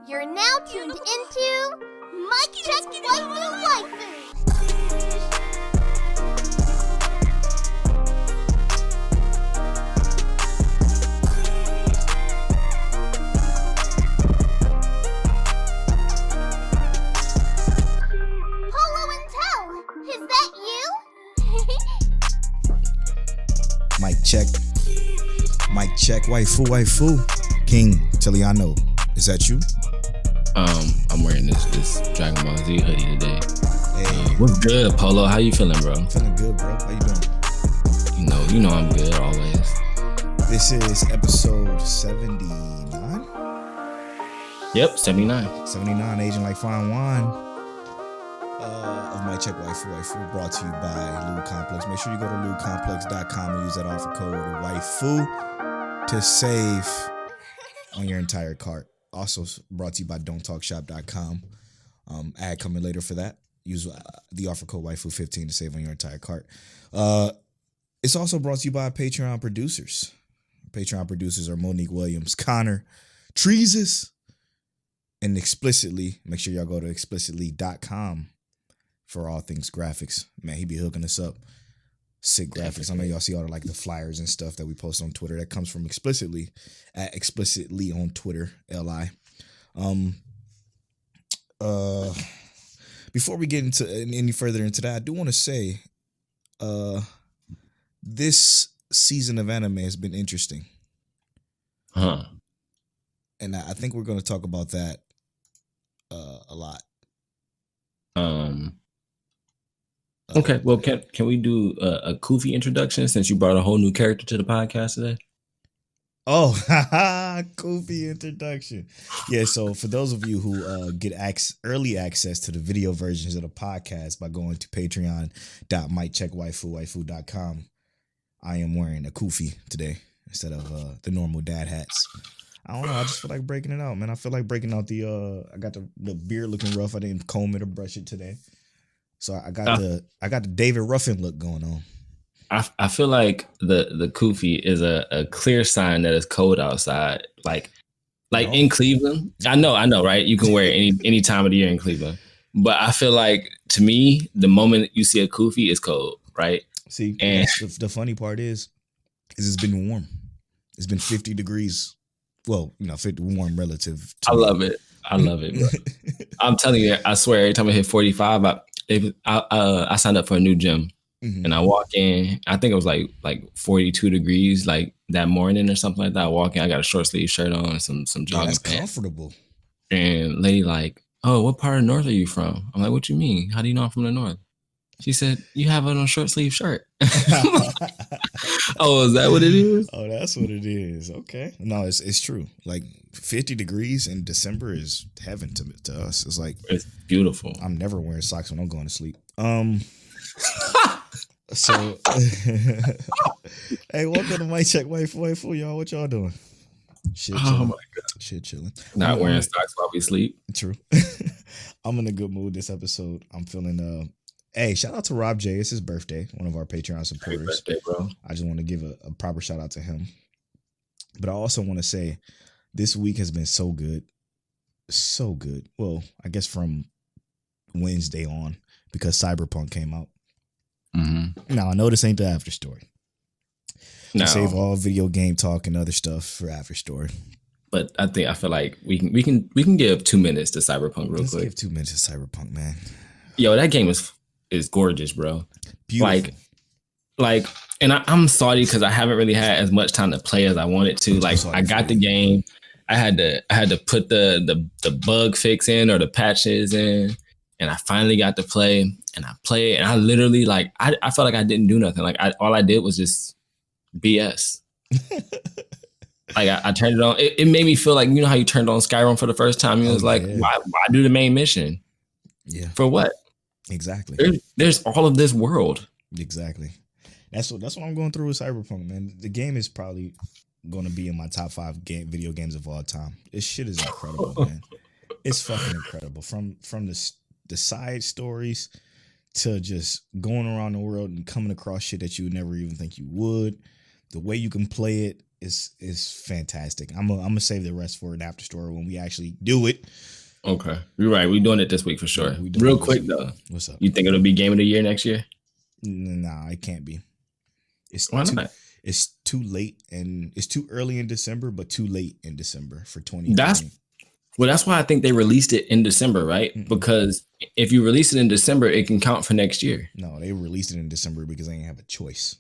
You're now tuned into Mic Check Manga Club. Hello and tell, is that you? Mic check. Mic check. Waifu. King Teliano. Is that you? I'm wearing this Dragon Ball Z hoodie today. Hey. What's good, Polo? How you feeling, bro? Feeling good, bro. How you doing? You know I'm good always. This is episode 79. Yep, 79. 79, aging like fine wine. Of Mic Check Waifu, brought to you by Lube Complex. Make sure you go to lubecomplex.com and use that offer code Waifu to save on your entire cart. Also brought to you by don'ttalkshop.com. Ad coming later for that. Use the offer code Waifu15 to save on your entire cart. It's also brought to you by Patreon producers. Patreon producers are Monique Williams, Connor Treeses, and Explicitly. Make sure y'all go to explicitly.com for all things graphics. Man, he be hooking us up. Sick graphics. I know y'all see all the flyers and stuff that we post on Twitter. That comes from Explicitly at Explicitly on Twitter, LI. Before we get into any further into that, I do want to say, this season of anime has been interesting. And I think we're going to talk about that a lot. Okay, well, can we do a Koofy introduction since you brought a whole new character to the podcast today? Oh, Koofy introduction. Yeah, so for those of you who get early access to the video versions of the podcast by going to patreon.miccheckwaifu.com, I am wearing a Koofy today instead of the normal dad hats. I don't know, I just feel like breaking it out, man. I feel like breaking out I got the beard looking rough. I didn't comb it or brush it today. So I got the David Ruffin look going on. I feel like the Koofy is a clear sign that it's cold outside. Like in Cleveland. I know, right? You can wear it any time of the year in Cleveland. But I feel like, to me, the moment you see a Koofy, it's cold, right? See, and the funny part is it's been warm. It's been 50 degrees. Well, 50 warm relative to I love it, bro. I'm telling you, I swear, every time I hit 45, I signed up for a new gym. Mm-hmm. And I walk in, I think it was like 42 degrees like that morning or something like that. I walk in, I got a short sleeve shirt on and some jogging pants. That's comfortable. And lady like, oh, what part of the North are you from? I'm like, what you mean? How do you know I'm from the North? She said, you have on a short sleeve shirt. Oh, is that what it is? Oh, that's what it is. Okay. No, it's true. Like 50 degrees in December is heaven to us. It's like, it's beautiful. I'm never wearing socks when I'm going to sleep. So, hey, welcome to Mic Check Waifu, y'all. What y'all doing? Shit, chilling. Oh my god, shit, chilling. Not wearing socks while we sleep. True. I'm in a good mood this episode. I'm feeling. Hey, shout out to Rob J. It's his birthday. One of our Patreon supporters. Happy birthday, bro. I just want to give a proper shout out to him. But I also want to say, this week has been so good, so good. Well, I guess from Wednesday on, because Cyberpunk came out. Mm-hmm. Now, I know this ain't the after story. No. We save all video game talk and other stuff for after story. But I feel like we can give 2 minutes to Cyberpunk real quick. Let's give 2 minutes to Cyberpunk, man. Yo, that game is gorgeous, bro. Beautiful. Like, and I'm sorry because I haven't really had as much time to play as I wanted to. Like, I got the game. I had to put the bug fix in or the patches in. And I finally got to play, and I played, and I literally I felt like I didn't do nothing. Like all I did was just BS. Like I turned it on. It made me feel like, you know how you turned on Skyrim for the first time? It was why do the main mission? Yeah. For what? Exactly. There's all of this world. Exactly. That's what I'm going through with Cyberpunk, man. The game is probably going to be in my top 5 video games of all time. This shit is incredible, man. It's fucking incredible. From the side stories to just going around the world and coming across shit that you would never even think you would. The way you can play it is fantastic. I'm gonna save the rest for an after story when we actually do it. Okay, you're right. We're doing it this week for sure. Real quick though, what's up? You think it'll be game of the year next year? Nah, it can't be. Why not? It's too late, and it's too early in December, but too late in December for 2020. That's why I think they released it in December, right? Mm-hmm. Because if you release it in December, it can count for next year. No, they released it in December because they didn't have a choice.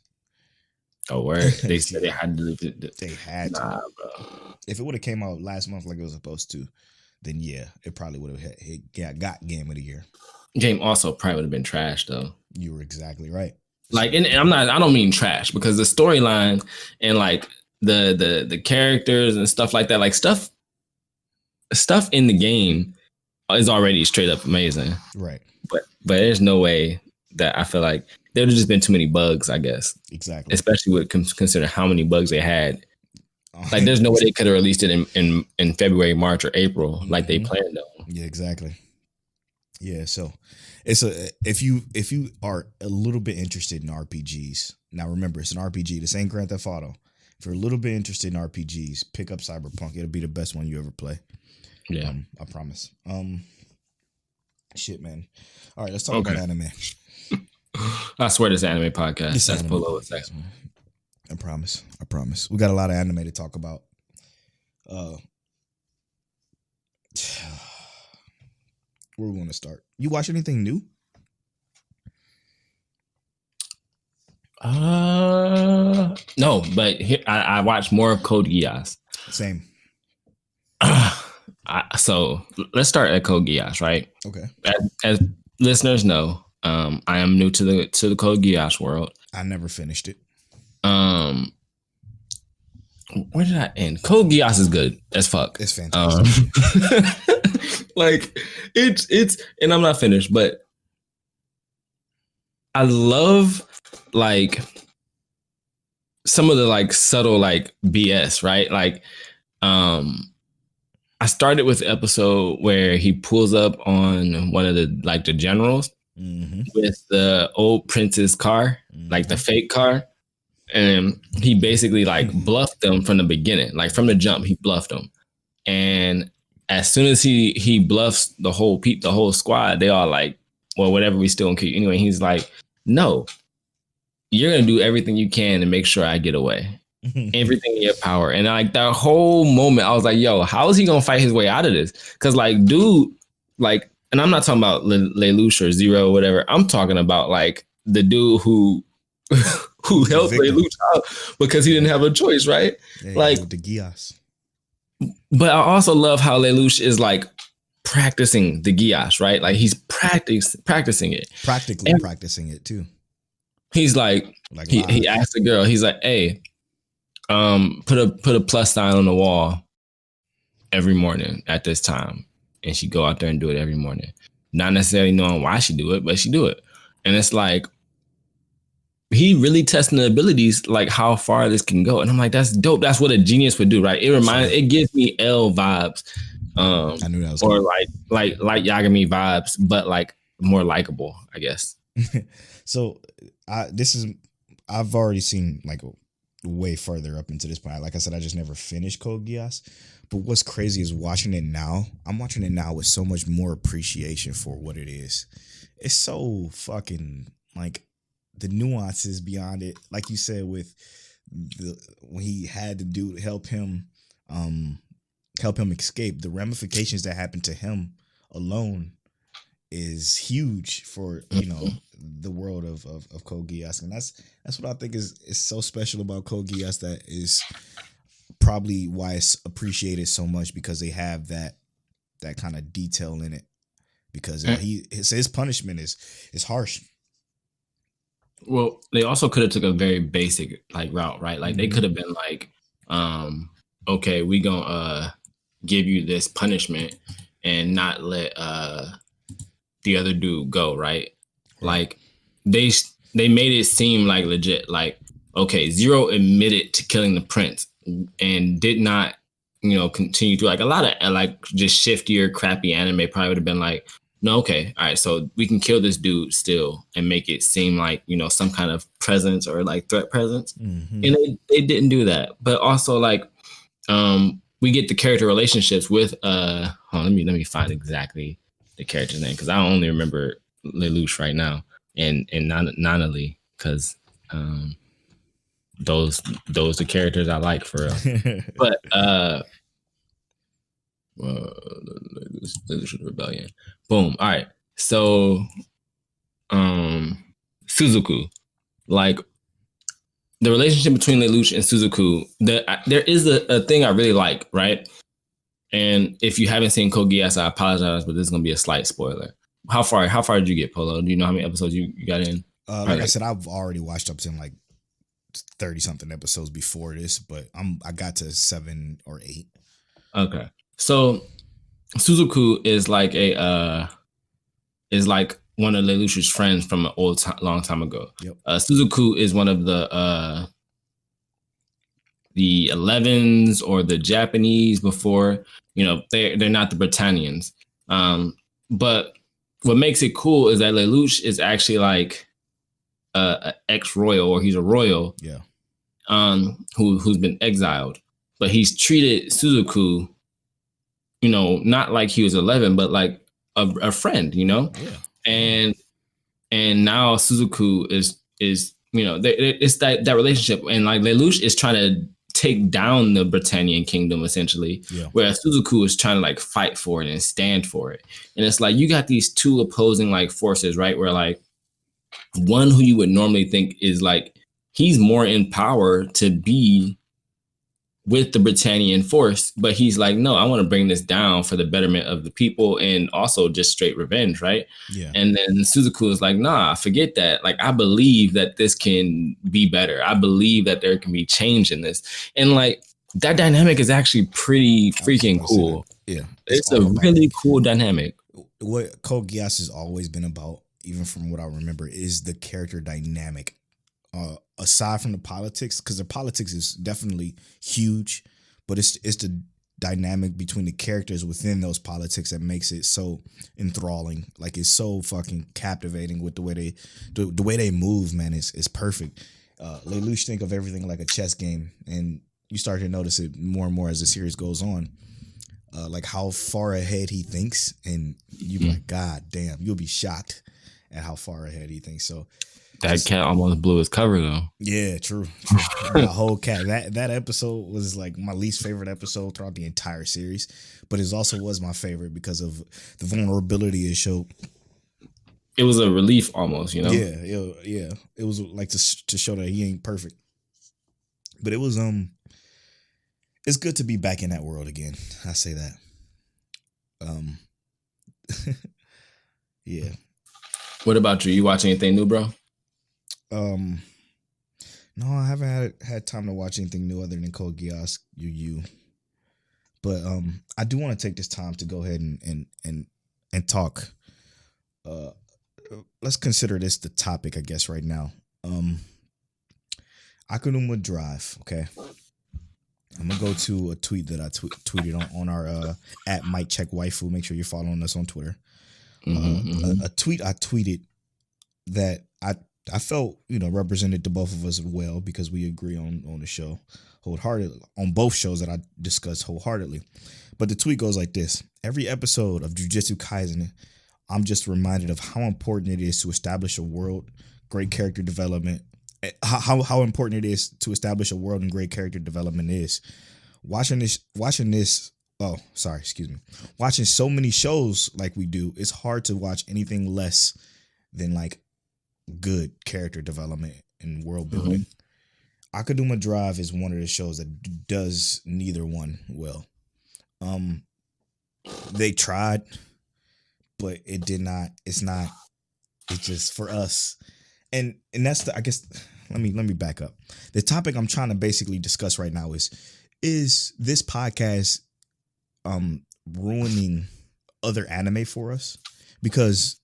Oh, word. They said they had to do it. They had to. Nah, bro. If it would have came out last month like it was supposed to, then yeah, it probably would have got game of the year. Game also probably would have been trash though. You were exactly right. Like, and I don't mean trash, because the storyline and like the characters and stuff like that, like stuff in the game is already straight up amazing. Right. But there's no way that I feel like there would have just been too many bugs, I guess. Exactly. Especially with consider how many bugs they had. Like, there's no way they could have released it in February, March, or April like they planned on. Yeah, exactly. Yeah, so it's if you are a little bit interested in RPGs, now remember it's an RPG. This ain't Grand Theft Auto. If you're a little bit interested in RPGs, pick up Cyberpunk. It'll be the best one you ever play. Yeah, I promise. Shit, man. All right, let's talk about anime. I swear this anime podcast. That's below a second. I promise. We got a lot of anime to talk about. Where we want to start? You watch anything new? No, but I watched more of Code Geass. Same. So let's start at Code Geass, right? Okay. As listeners know, I am new to the Code Geass world. I never finished it. Where did I end? Code Geass is good as fuck. It's fantastic. Like it's and I'm not finished, but I love like some of the like subtle like BS, right? Like I started with the episode where he pulls up on one of the like the generals with the old prince's car, like the fake car. And he basically like bluffed them from the beginning, like from the jump, he bluffed them. And as soon as he bluffs the whole squad, they all like, well, whatever, we still don't keep. Anyway, he's like, no, you're going to do everything you can to make sure I get away. Everything in your power. And like that whole moment, I was like, yo, how is he going to fight his way out of this? Because like, dude, like, and I'm not talking about Lelouch or Zero or whatever. I'm talking about like the dude who helped Lelouch out because he didn't have a choice, right? Yeah, like the Geass. But I also love how Lelouch is like practicing the Geass, right? Like he's practicing it. Practically practicing it too. He's like he asked the girl, he's like, hey, put a plus sign on the wall every morning at this time. And she go out there and do it every morning. Not necessarily knowing why she do it, but she do it. And it's like, he really testing the abilities, like how far this can go. And I'm like, that's dope. That's what a genius would do, right? It gives me L vibes. I knew that was or cool. like Yagami vibes, but like more likable, I guess. So I've already seen like way further up into this point. Like I said, I just never finished Code Geass. But what's crazy is watching it now. I'm watching it now with so much more appreciation for what it is. It's so fucking like the nuances beyond it, like you said, with when he had to help him escape, the ramifications that happened to him alone is huge for the world of Code Geass, and that's what I think is so special about Code Geass. That is probably why it's appreciated so much, because they have that kind of detail in it. Because his punishment is harsh. Well, they also could have took a very basic like route, right? Like they could have been like, okay, we gonna give you this punishment and not let the other dude go, right? Like they made it seem like legit, like, okay, Zero admitted to killing the prince and did not, continue to, like, a lot of like just shiftier, crappy anime probably would have been like, no, okay, all right, so we can kill this dude still and make it seem like, you know, some kind of presence or like threat presence. Mm-hmm. And they didn't do that. But also like we get the character relationships with hold on, let me find exactly the character's name, because I only remember Lelouch right now and Nanali, because those the characters I like for real. But Lelouch Rebellion. Boom. All right. So Suzuku, like the relationship between Lelouch and Suzuku, there is a thing I really like, right? And if you haven't seen Code Geass, I apologize, but this is gonna be a slight spoiler. How far did you get, Polo? Do you know how many episodes you got in? Like I said, I've already watched up to like 30 something episodes before this, but I got to 7 or 8. Okay. So Suzuku is like one of Lelouch's friends from an long time ago. Yep. Suzuku is one of the 11s or the Japanese before, you know, they're not the Britannians. But what makes it cool is that Lelouch is actually like an ex-royal, or he's a royal. Yeah. Who's been exiled, but he's treated Suzuku, you know, not like he was 11, but like a friend, you know. Yeah. And now Suzuku is you know, it's that relationship, and like Lelouch is trying to take down the Britannian kingdom essentially, whereas Suzuku is trying to like fight for it and stand for it. And it's like you got these two opposing like forces, right? Where like one who you would normally think is like he's more in power to be with the Britannian force, but he's like, no, I want to bring this down for the betterment of the people and also just straight revenge, right? Yeah. And then Suzuku is like, nah, forget that. Like, I believe that this can be better. I believe that there can be change in this. And like, that dynamic is actually pretty freaking cool. Yeah. It's a really cool dynamic. What Code Geass has always been about, even from what I remember, is the character dynamic. Aside from the politics, because the politics is definitely huge, but it's the dynamic between the characters within those politics that makes it so enthralling. Like, it's so fucking captivating with the way they move, man. It's perfect. Lelouch think of everything like a chess game, and you start to notice it more and more as the series goes on. Like how far ahead he thinks, and you be like, God damn, you'll be shocked at how far ahead he thinks. So that cat almost blew his cover though. Yeah, true. The whole cat. That episode was like my least favorite episode throughout the entire series, but it also was my favorite because of the vulnerability it showed. It was a relief almost, you know? Yeah. It was like to show that he ain't perfect. But it was it's good to be back in that world again. I say that. Yeah. What about you? You watch anything new, bro? No, I haven't had time to watch anything new other than Code Geass UU. But I do want to take this time to go ahead and talk. Let's consider this the topic, I guess, right now. Akudama Drive. Okay, I'm gonna go to a tweet that I tweeted on our at Mic Check Waifu. Make sure you're following us on Twitter. A tweet I tweeted that I felt, you know, represented to both of us well, because we agree on the show wholeheartedly, on both shows that I discussed wholeheartedly. But the tweet goes like this: every episode of Jujutsu Kaisen, I'm just reminded of how important it is to establish a world, great character development. How important it is to establish a world and great character development is. Watching so many shows like we do, it's hard to watch anything less than like good character development and world building. Akudama Drive is one of the shows that does neither one well. They tried, but it did not. It's just for us, and that's I guess. Let me back up. The topic I'm trying to basically discuss right now is this podcast ruining other anime for us? Because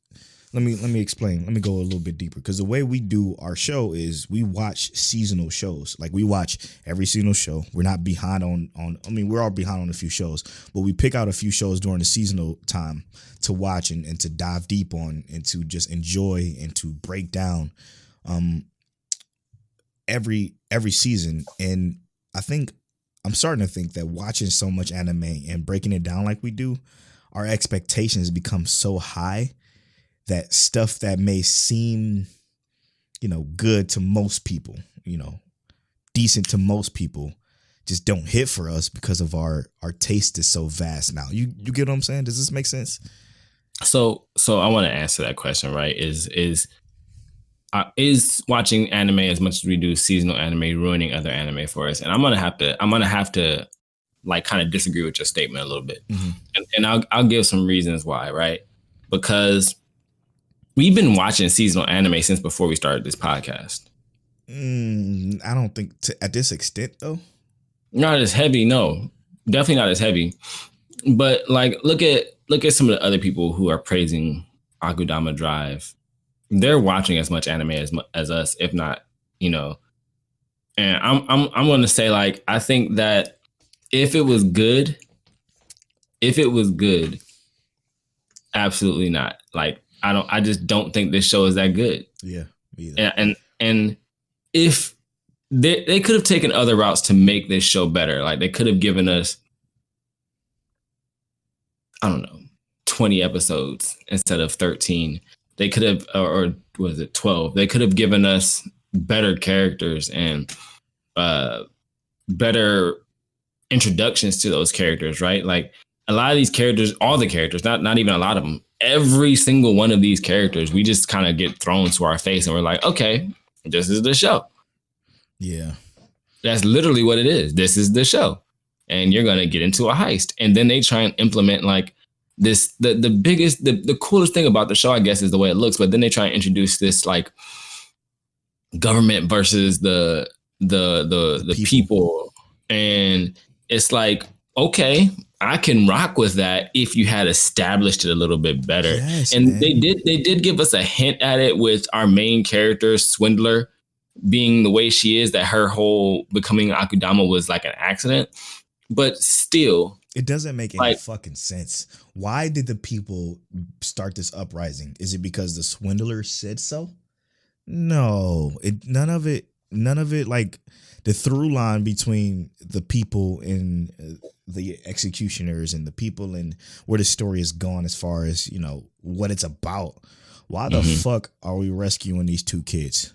let me explain. Let me go a little bit deeper, because the way we do our show is we watch seasonal shows. Like, we watch every seasonal show. We're not behind on. I mean, we're all behind on a few shows, but we pick out a few shows during the seasonal time to watch and to dive deep on and to just enjoy and to break down every season. And I think I'm starting to think that watching so much anime and breaking it down like we do, our expectations become so high that stuff that may seem, good to most people, decent to most people, just don't hit for us because of our taste is so vast now. You get what I'm saying? Does this make sense? So I want to answer that question, right? Is watching anime as much as we do seasonal anime ruining other anime for us? And I'm gonna have to like kind of disagree with your statement a little bit, and I'll give some reasons why, right? Because we've been watching seasonal anime since before we started this podcast. I don't think at this extent, though. Not as heavy, no, definitely not as heavy. But like, look at some of the other people who are praising Akudama Drive. They're watching as much anime as us, if not, And I'm going to say, like, I think that if it was good, absolutely not. Like, I just don't think this show is that good. Yeah, me either. And if they could have taken other routes to make this show better, like they could have given us, I don't know, 20 episodes instead of 13. They could have, or was it 12? They could have given us better characters and better introductions to those characters, right? Like, a lot of these characters, all the characters, not even a lot of them, every single one of these characters, we just kind of get thrown to our face and we're like, okay, this is the show. Yeah. That's literally what it is. This is the show. And you're going to get into a heist. And then they try and implement like this, the coolest thing about the show, I guess, is the way it looks. But then they try and introduce this like government versus the people. And it's like, okay, I can rock with that if you had established it a little bit better. Yes, and man. They did give us a hint at it with our main character, Swindler, being the way she is, that her whole becoming Akudama was like an accident. But still, it doesn't make any fucking sense. Why did the people start this uprising? Is it because the Swindler said so? No, none of it. Like, the through line between the people and the executioners and the people and where the story is gone as far as, what it's about. Why the fuck are we rescuing these two kids?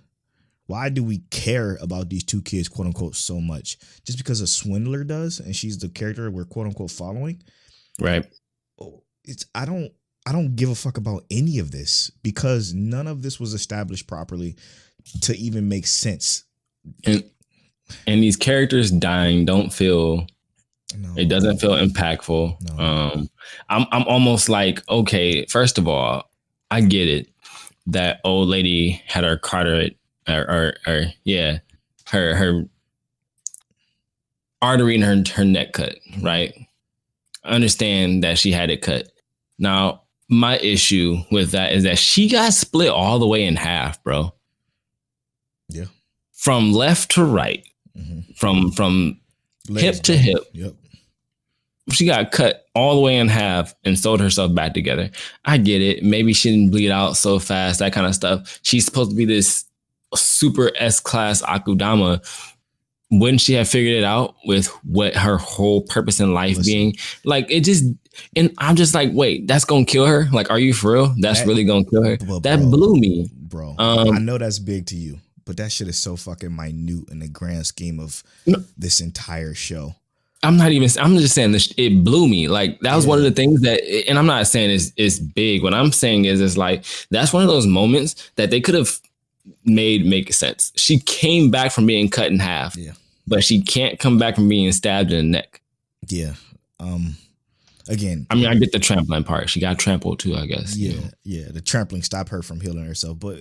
Why do we care about these two kids, quote unquote, so much? Just because a Swindler does, and she's the character we're quote unquote following? Right. I don't give a fuck about any of this, because none of this was established properly to even make sense. And these characters dying don't feel, it doesn't feel impactful. No. I'm almost like, okay, first of all, I get it. That old lady had her carotid, her artery in her neck cut, right? I understand that she had it cut. Now, my issue with that is that she got split all the way in half, bro. Yeah. From left to right. From hip to hip. Yep. She got cut all the way in half and sewed herself back together. I get it. Maybe she didn't bleed out so fast, that kind of stuff. She's supposed to be this super S-class Akudama. Wouldn't she have figured it out with what her whole purpose in life being? Like, it just, and I'm just like, wait, that's going to kill her? Like, are you for real? That's really going to kill her? That blew me. Bro, I know that's big to you, but that shit is so fucking minute in the grand scheme of this entire show. I'm just saying this, it blew me. Like, that was one of the things that, and I'm not saying it's big. What I'm saying is, it's like, that's one of those moments that they could have made make sense. She came back from being cut in half, but she can't come back from being stabbed in the neck. Yeah. Again, I mean, I get the trampling part. She got trampled too, I guess. Yeah. Yeah. The trampling stopped her from healing herself, but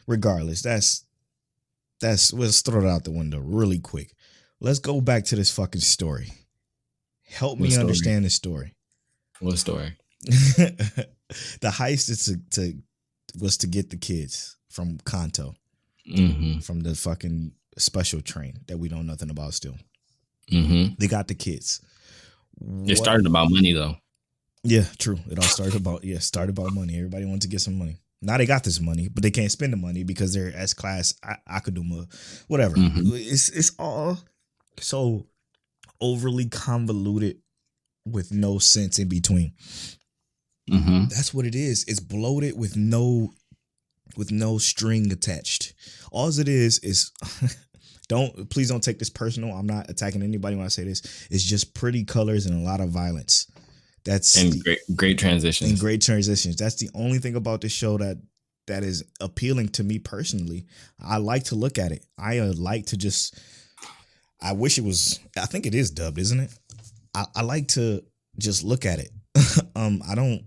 regardless, let's throw it out the window really quick. Let's go back to this fucking story. Help me understand this story. What story? The heist is was to get the kids from Kanto, from the fucking special train that we know nothing about still. They got the kids. It started about money though. Yeah, true. It all started about money. Everybody wanted to get some money. Now they got this money, but they can't spend the money because they're S-class Akudama, whatever. It's all so overly convoluted with no sense in between. That's what it is. It's bloated with no string attached. All it is please don't take this personal. I'm not attacking anybody when I say this. It's just pretty colors and a lot of violence. Great transitions. And great transitions. That's the only thing about this show that is appealing to me personally. I like to look at it. I like to just. I wish it was. I think it is dubbed, isn't it? I like to just look at it. I don't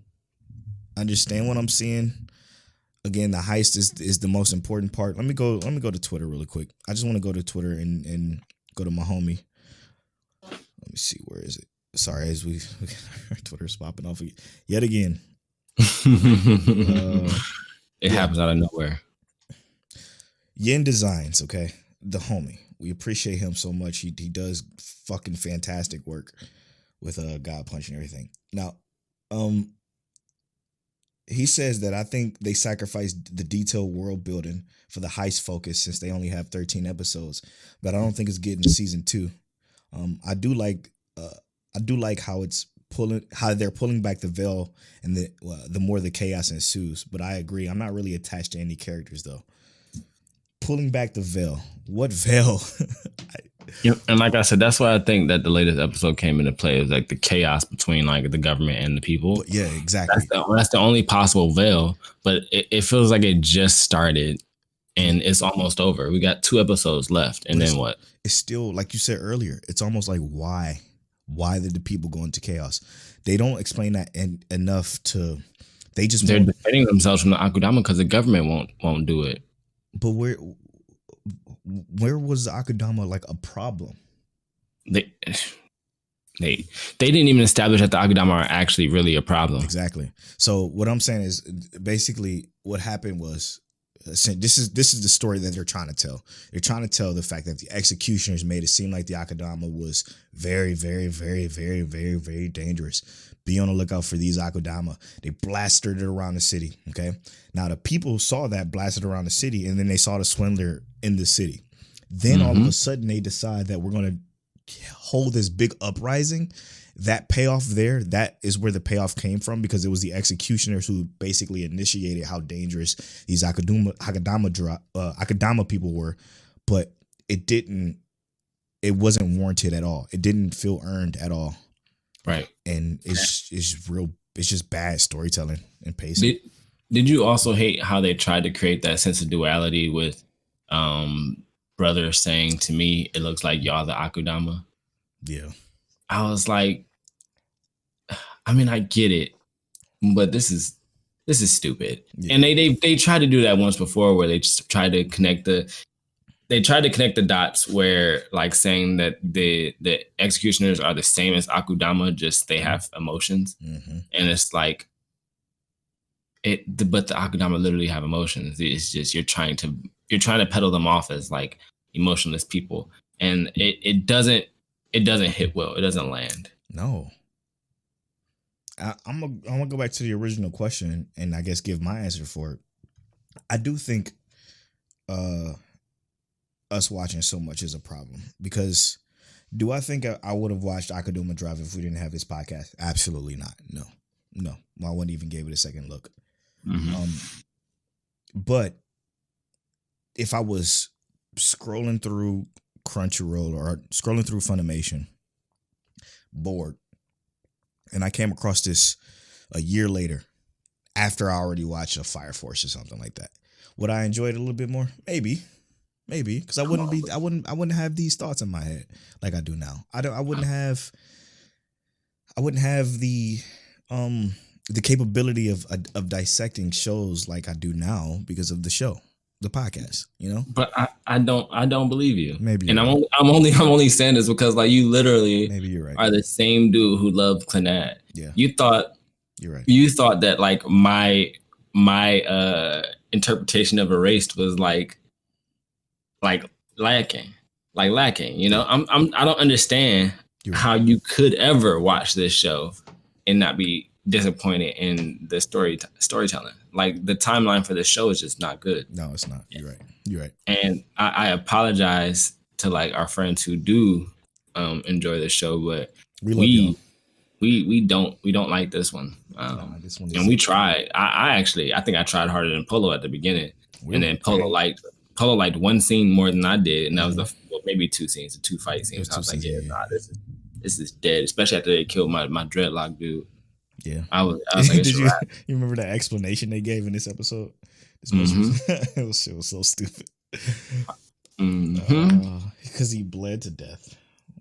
understand what I'm seeing. Again, the heist is the most important part. Let me go to Twitter really quick. I just want to go to Twitter and go to my homie. Let me see, where is it? Sorry, as we Twitter's popping off yet again. It happens out of nowhere. Yin Designs, okay, the homie. We appreciate him so much. He does fucking fantastic work with God Punch and everything. Now, he says that I think they sacrificed the detailed world building for the heist focus since they only have 13 episodes, but I don't think it's getting to season 2. I do like how they're pulling back the veil and the more the chaos ensues. But I agree, I'm not really attached to any characters though. Pulling back the veil, what veil? And like I said, that's why I think that the latest episode came into play, is like the chaos between like the government and the people. But yeah, exactly. That's the only possible veil, but it feels like it just started and it's almost over. We got 2 episodes left, and then what? It's still, like you said earlier, it's almost like why did the people go into chaos? They don't explain that enough to. They're defending themselves from the Akudama because the government won't do it. But where was the Akudama like a problem? They didn't even establish that the Akudama are actually really a problem. Exactly. So what I'm saying is basically what happened was, this is the story that they're trying to tell. They're trying to tell the fact that the executioners made it seem like the Akudama was very, very, very, very, very, very dangerous. Be on the lookout for these Akudama. They blasted it around the city. Okay. Now the people saw that blasted around the city, and then they saw the swindler in the city. Then all of a sudden they decide that we're going to hold this big uprising. That payoff there, that is where the payoff came from, because it was the executioners who basically initiated how dangerous these Akudama people were. But it wasn't warranted at all. It didn't feel earned at all. Right. And it's just bad storytelling and pacing. Did you also hate how they tried to create that sense of duality with brother saying to me, it looks like y'all the Akudama? Yeah. I was like, I mean, I get it, but this is stupid. Yeah. And they tried to do that once before, where they just tried to connect the dots, where like saying that the executioners are the same as Akudama, just they have emotions. And it's like but the Akudama literally have emotions. It's just you're trying to peddle them off as like emotionless people, and it doesn't hit well. It doesn't land. No. I'm gonna go back to the original question and I guess give my answer for it. I do think us watching so much is a problem, because do I think I would have watched Akudama Drive if we didn't have this podcast? Absolutely not. No. I wouldn't even give it a second look. But if I was scrolling through Crunchyroll or scrolling through Funimation, bored, and I came across this a year later after I already watched a Fire Force or something like that, would I enjoy it a little bit more? Maybe, because I wouldn't have these thoughts in my head like I do now. I wouldn't have the capability of dissecting shows like I do now because of the show, the podcast, you know. But I don't believe you. Maybe, and I'm only saying this because like you literally maybe you're right. are the same dude who loved Clannad. Yeah, you thought You're right. You thought that like my interpretation of Erased was like lacking. You know, I don't understand how you could ever watch this show and not be disappointed in the storytelling. Like the timeline for this show is just not good. No, it's not. You're right. And I apologize to like our friends who do enjoy the show, but we don't like this one. This one and we tried. I think I tried harder than Polo at the beginning, and then Polo liked one scene more than I did, and that was maybe two scenes, the two fight scenes. I was like, this is dead, especially after they killed my dreadlock dude. Yeah, I was like, you remember that explanation they gave in this episode? It was so stupid. Because he bled to death.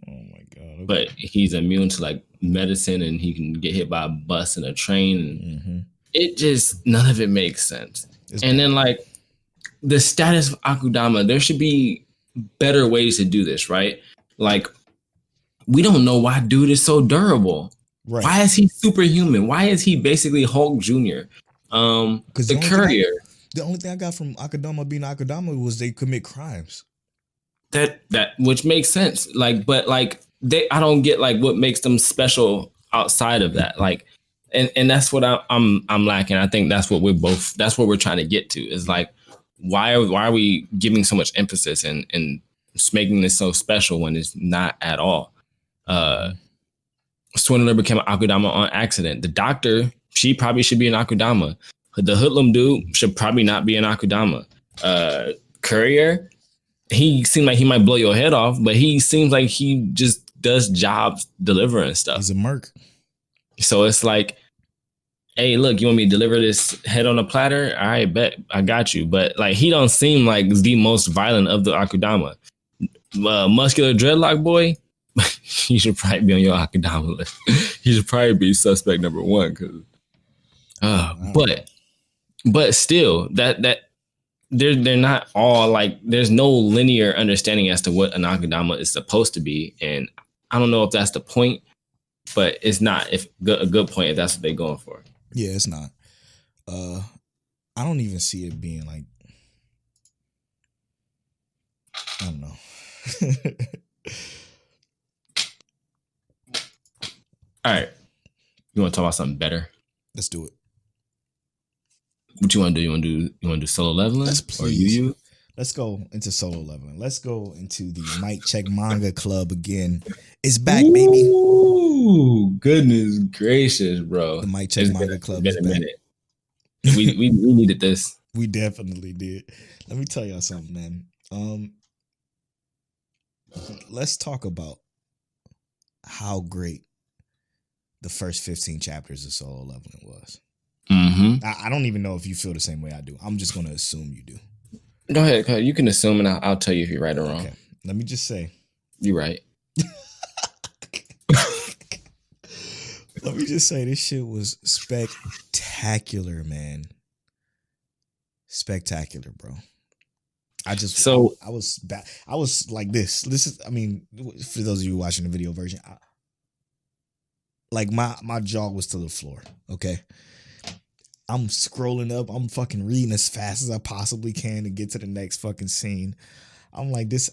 Oh my god! Okay. But he's immune to like medicine, and he can get hit by a bus and a train. And it just none of it makes sense. And then like the status of Akudama, there should be better ways to do this, right? Like we don't know why dude is so durable. Right. Why is he superhuman? Why is he basically Hulk Jr.? The courier. The only thing I got from Akudama being Akudama was they commit crimes. That which makes sense. Like, but like I don't get like what makes them special outside of that. Like, and that's what I'm lacking. I think that's what we're trying to get to is like, why are we giving so much emphasis and making this so special when it's not at all? Swindler became an Akudama on accident. The doctor, she probably should be an Akudama. The hoodlum dude should probably not be an Akudama. Courier, he seemed like he might blow your head off, but he seems like he just does jobs delivering stuff. He's a merc. So it's like, hey, look, you want me to deliver this head on a platter? All right, bet, I got you. But like, he don't seem like the most violent of the Akudama. Muscular dreadlock boy, he should probably be on your Akudama list. He should probably be suspect number one. But still, that they're not all like, there's no linear understanding as to what an Akudama is supposed to be, and I don't know if that's the point, but it's not a good point if that's what they're going for. Yeah, it's not. I don't even see it being like, I don't know. All right, you want to talk about something better? Let's do it. What you want to do? You want to do solo leveling? Or you? Let's go into solo leveling. Let's go into the Mic Check Manga Club again. It's back, baby. Ooh, goodness gracious, bro. The Mic Check Manga Club is back. Minute. We needed this. We definitely did. Let me tell y'all something, man. Let's talk about how great the first 15 chapters of solo leveling was. I don't even know if you feel the same way I do. I'm just going to assume you do. Go ahead. You can assume, and I'll tell you if you're right or wrong. Okay. Let me just say. You're right. Let me just say this shit was spectacular, man. Spectacular, bro. I was like this. This is, I mean, for those of you watching the video version, like my jaw was to the floor. Okay. I'm scrolling up. I'm fucking reading as fast as I possibly can to get to the next fucking scene. I'm like this.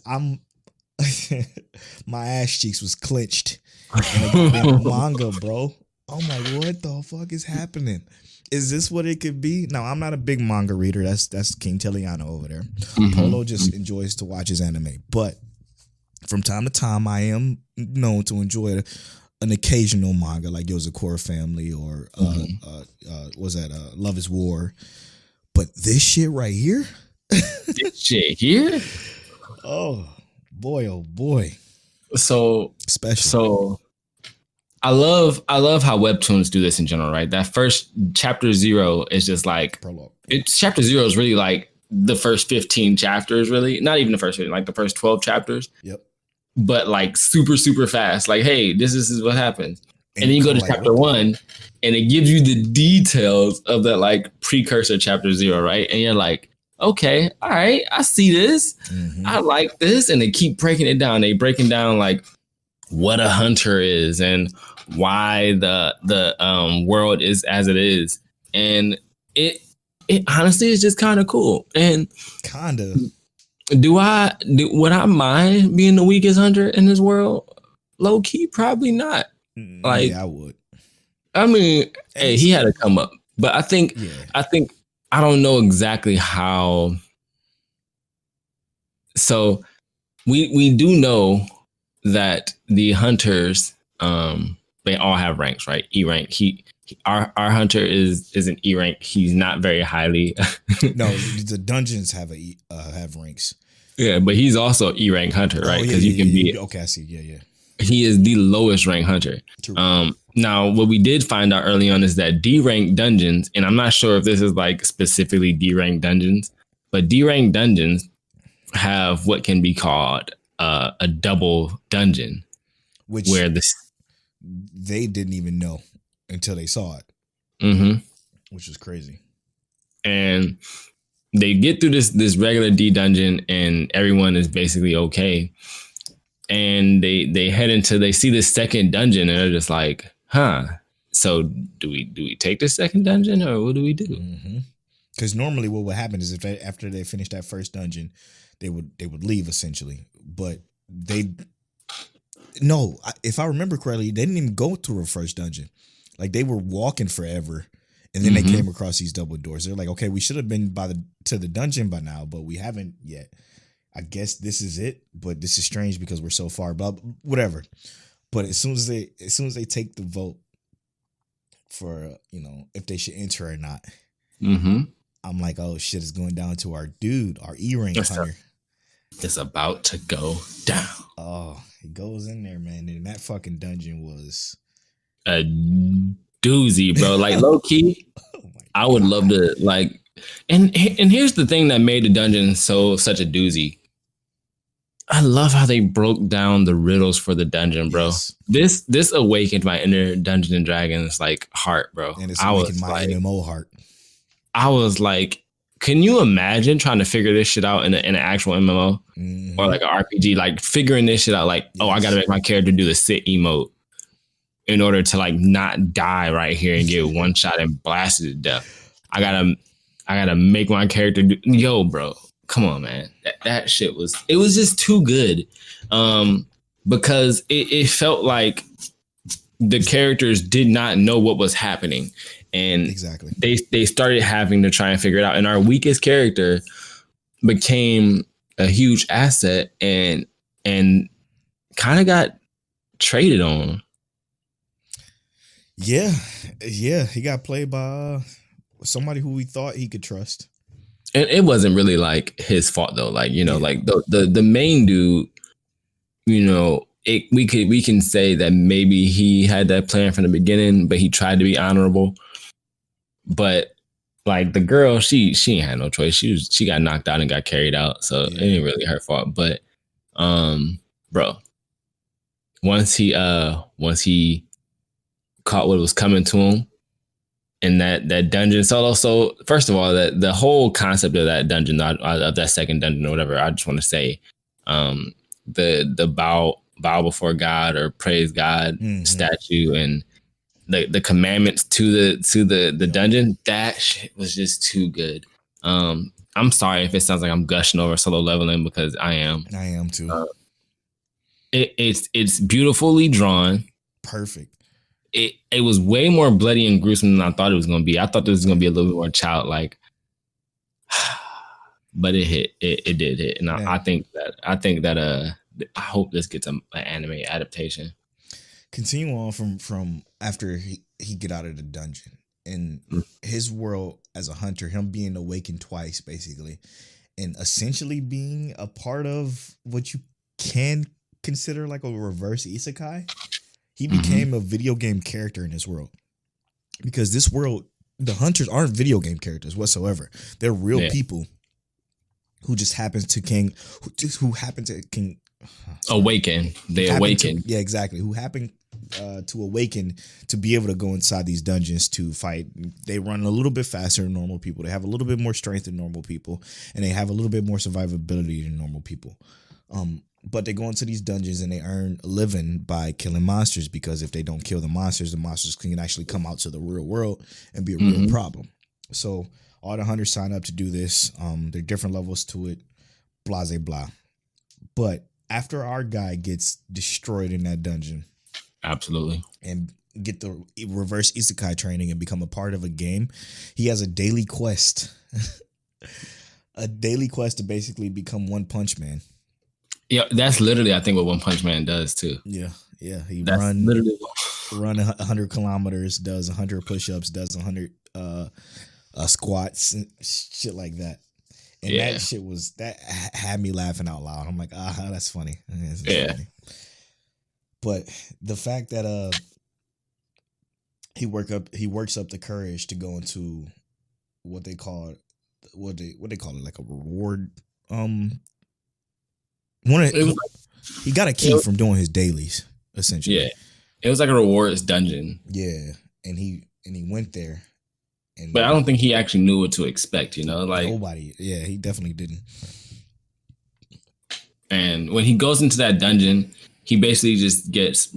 My ass cheeks was clenched in a manga, bro. I'm like, what the fuck is happening? Is this what it could be? Now, I'm not a big manga reader. That's King Telliano over there. Polo just enjoys to watch his anime. But from time to time, I am known to enjoy an occasional manga like Yusukes Family or Love is War. But this shit right here? This shit here? Oh boy. So special. So I love how webtoons do this in general, right? That first chapter 0 is just like prologue. Chapter 0 is really like the first 15 chapters, really. Not even the first 15, like the first 12 chapters. Yep. But like super, super fast. Like, hey, this is what happens. And then you go to chapter 1 and it gives you the details of that like precursor chapter 0, right? And you're like, okay, all right, I see this. I like this. And they keep breaking it down. They breaking down like what a hunter is and why the world is as it is, and it honestly is just kind of cool. And Kinda. would I mind being the weakest hunter in this world? Low key, probably not. Like, yeah, I would. I mean, hey, he had to come up, but I think I don't know exactly how. So we do know that the hunters, they all have ranks, right? E rank. Our hunter is an E rank. He's not very highly. No, the dungeons have have ranks. Yeah, but he's also E rank hunter, right? Because you can be. Okay, I see. Yeah. He is the lowest rank hunter. True. Now, what we did find out early on is that D rank dungeons, and I'm not sure if this is like specifically D rank dungeons, but D rank dungeons have what can be called a double dungeon, which they didn't even know until they saw it, which was crazy. And they get through this regular D dungeon, and everyone is basically okay. And they head into, they see this second dungeon, and they're just like, huh. So do we take the second dungeon, or what do we do? Because normally what would happen is after they finish that first dungeon, they would leave essentially. But if I remember correctly, they didn't even go through a first dungeon. Like, they were walking forever, and then they came across these double doors. They're like, okay, we should have been to the dungeon by now, but we haven't yet. I guess this is it, but this is strange because we're so far, blah, whatever. But as soon as they take the vote for, if they should enter or not, I'm like, oh shit, it's going down to our dude, our E-rank hunter. It's about to go down. Oh, it goes in there, man. And that fucking dungeon was a doozy, bro. Like, low key, I would love to, like, and here's the thing that made the dungeon such a doozy. I love how they broke down the riddles for the dungeon, bro. Yes. This awakened my inner Dungeons and Dragons like heart, bro. And it's awakened my MMO heart. I was like, can you imagine trying to figure this shit out in an actual MMO or like an RPG? Like, figuring this shit out, like, oh, I gotta make my character do the sit emote in order to like not die right here and get one shot and blasted to death. I gotta make my character do. Yo, bro, come on, man. That shit was just too good, because it felt like the characters did not know what was happening, and exactly they started having to try and figure it out. And our weakest character became a huge asset, and kind of got traded on. Yeah, he got played by somebody who we thought he could trust. And it wasn't really like his fault though. Like, like the main dude, we can say that maybe he had that plan from the beginning, but he tried to be honorable. But like the girl, she ain't had no choice. She got knocked out and got carried out. So it ain't really her fault. But bro, once he caught what was coming to him in that dungeon. So first of all, that the whole concept of that dungeon, of that second dungeon or whatever, I just want to say, the bow before God or praise God statue and the commandments to the dungeon, that shit was just too good. I'm sorry if it sounds like I'm gushing over solo leveling, because I am too. It's beautifully drawn. Perfect. It was way more bloody and gruesome than I thought it was going to be. I thought this was going to be a little bit more childlike, but it hit. It did hit, and I think that I hope this gets an anime adaptation. Continue on from after he get out of the dungeon and his world as a hunter, him being awakened twice basically, and essentially being a part of what you can consider like a reverse isekai. He became a video game character in this world, because this world, the hunters aren't video game characters whatsoever. They're real people who just happens to awaken. They awaken. Yeah, exactly. Who happen to awaken to be able to go inside these dungeons to fight. They run a little bit faster than normal people. They have a little bit more strength than normal people, and they have a little bit more survivability than normal people. But they go into these dungeons and they earn a living by killing monsters, because if they don't kill the monsters can actually come out to the real world and be a real problem. So all the hunters sign up to do this. There are different levels to it, blah, blah, blah. But after our guy gets destroyed in that dungeon, absolutely, and get the reverse isekai training and become a part of a game, he has a daily quest. A daily quest to basically become One Punch Man. Yeah, that's literally, I think, what One Punch Man does too. Yeah. He run 100 kilometers, does 100 push-ups, does 100 squats, and shit like that. And that shit had me laughing out loud. I'm like, that's funny. That's funny. But the fact that he works up the courage to go into what they call it, like a reward. He got a key from doing his dailies, essentially. Yeah, it was like a rewards dungeon. Yeah, and he went there. But I don't think he actually knew what to expect, like nobody. Yeah, he definitely didn't. And when he goes into that dungeon, he basically just gets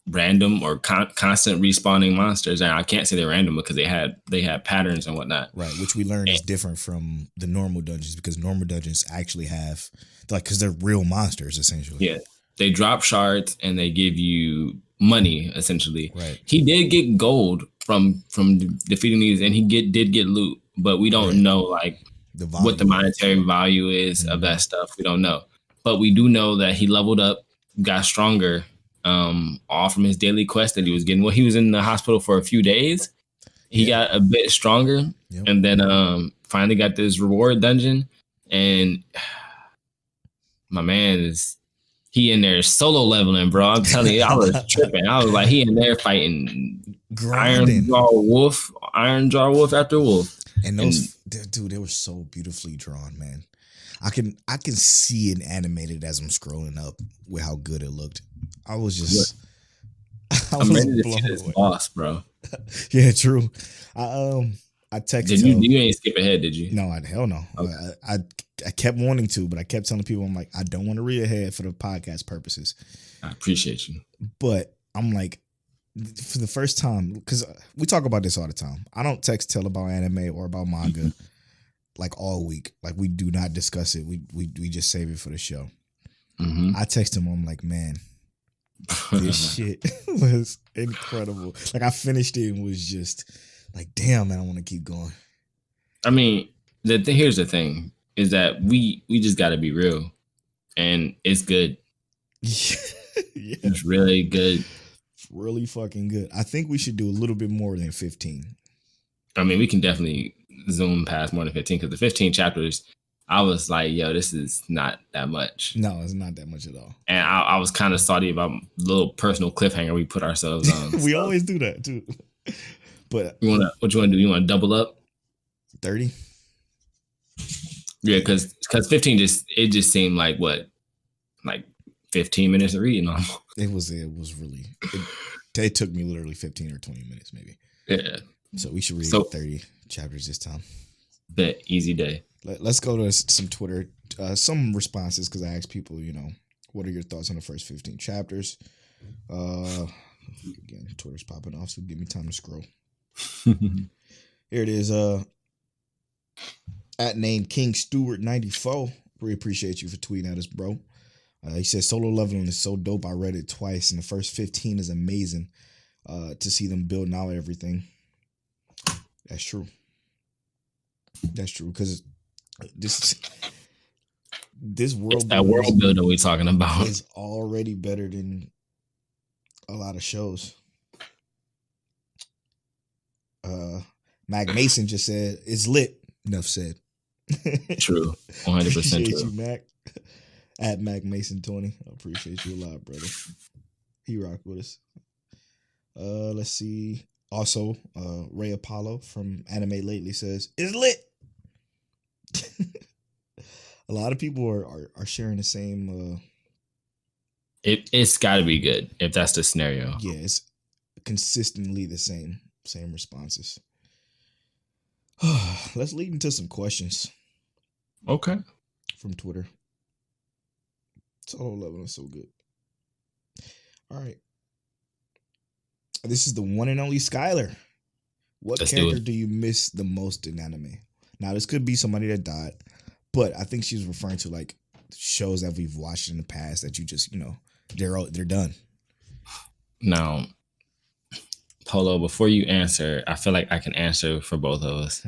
random or constant respawning monsters. And I can't say they're random because they had patterns and whatnot. Right, which we learned is different from the normal dungeons, because normal dungeons actually have, like, because they're real monsters, essentially. Yeah, they drop shards and they give you money, essentially. Right. He did get gold from defeating these, and he did get loot, but we don't know like what the monetary value is of that stuff. We don't know, but we do know that he leveled up, got stronger, all from his daily quest that he was getting. Well, he was in the hospital for a few days. He got a bit stronger, and then finally got this reward dungeon, and my man he in there solo leveling, bro. I'm telling you, I was tripping. I was like, he in there fighting Iron Jaw Wolf after wolf. And those, dude, they were so beautifully drawn, man. I can see it animated as I'm scrolling up with how good it looked. I was just, I'm ready to see this boss, bro. Yeah, true. I texted. You ain't skip ahead, did you? No, hell no. Okay. I kept wanting to, but I kept telling people, I'm like, I don't want to read ahead for the podcast purposes. I appreciate you. But I'm like, for the first time, because we talk about this all the time. I don't text Till about anime or about manga like all week. Like, we do not discuss it. We just save it for the show. Mm-hmm. I text him. I'm like, man, this shit was incredible. Like, I finished it and was just like, damn, man, I want to keep going. I mean, here's the thing. Is that we just got to be real, and it's good. Yeah. It's really good. It's really fucking good. I think we should do a little bit more than 15. I mean, we can definitely zoom past more than 15, because the 15 chapters, I was like, yo, this is not that much. No, it's not that much at all. And I was kind of salty about the little personal cliffhanger we put ourselves on. We always do that too. But what you want to do? You want to double up? 30? Yeah, because 15 just seemed like what, like 15 minutes of reading almost. It was really. It took me literally 15 or 20 minutes maybe. Yeah. So we should read 30 chapters this time. Bet, easy day. Let's go to some Twitter, some responses, because I asked people, what are your thoughts on the first 15 chapters? Again, Twitter's popping off, so give me time to scroll. Here it is. At name King Stewart 94. Really appreciate you for tweeting at us, bro. He says solo leveling is so dope. I read it twice, and the first 15 is amazing. To see them building out everything. That's true. That's true, because this world, it's that world builder we're talking about, is already better than a lot of shows. Mac Mason just said it's lit. Enough said. True. 100% true. You, Mac. At Mac Mason 20. I appreciate you a lot, brother. He rocked with us. Let's see. Also, Ray Apollo from Anime Lately says it's lit. A lot of people are sharing the same. It's got to be good if that's the scenario. Yeah, it's consistently the same responses. Let's lead into some questions. Okay. From Twitter. Solo Leveling is so good. All right. This is the one and only Skylar. What character do you miss the most in anime? Now, this could be somebody that died, but I think she's referring to like shows that we've watched in the past that you just, they're done. Now, Polo, before you answer, I feel like I can answer for both of us.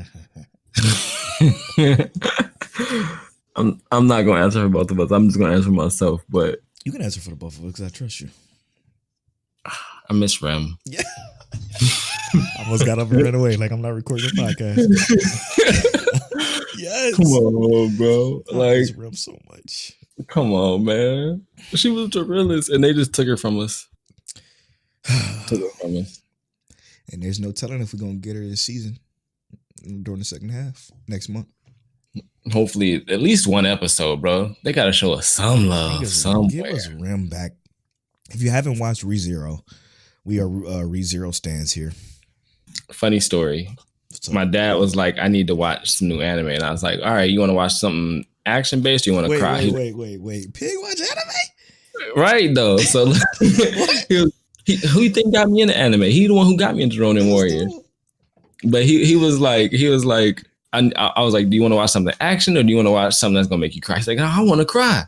I'm not gonna answer for both of us. I'm just gonna answer for myself. But you can answer for the both of us because I trust you. I miss Rem. Yeah. I almost got up and ran away like I'm not recording the podcast. Yes. Come on, bro. I miss Rem so much. Come on, man. She was the realest, and they just took her from us. And there's no telling if we're gonna get her this season during the second half next month. Hopefully, at least one episode, bro. They gotta show us some love somewhere. Give us Rem back. If you haven't watched ReZero, we are ReZero stands here. Funny story. My dad was like, I need to watch some new anime. And I was like, all right, you want to watch something action-based or you want to cry? Wait. Pig watch anime? Right, though. So who you think got me into anime? He the one who got me into Ronin Warrior. But he was like, I was like, do you want to watch something action or do you want to watch something that's going to make you cry? He's like, I want to cry.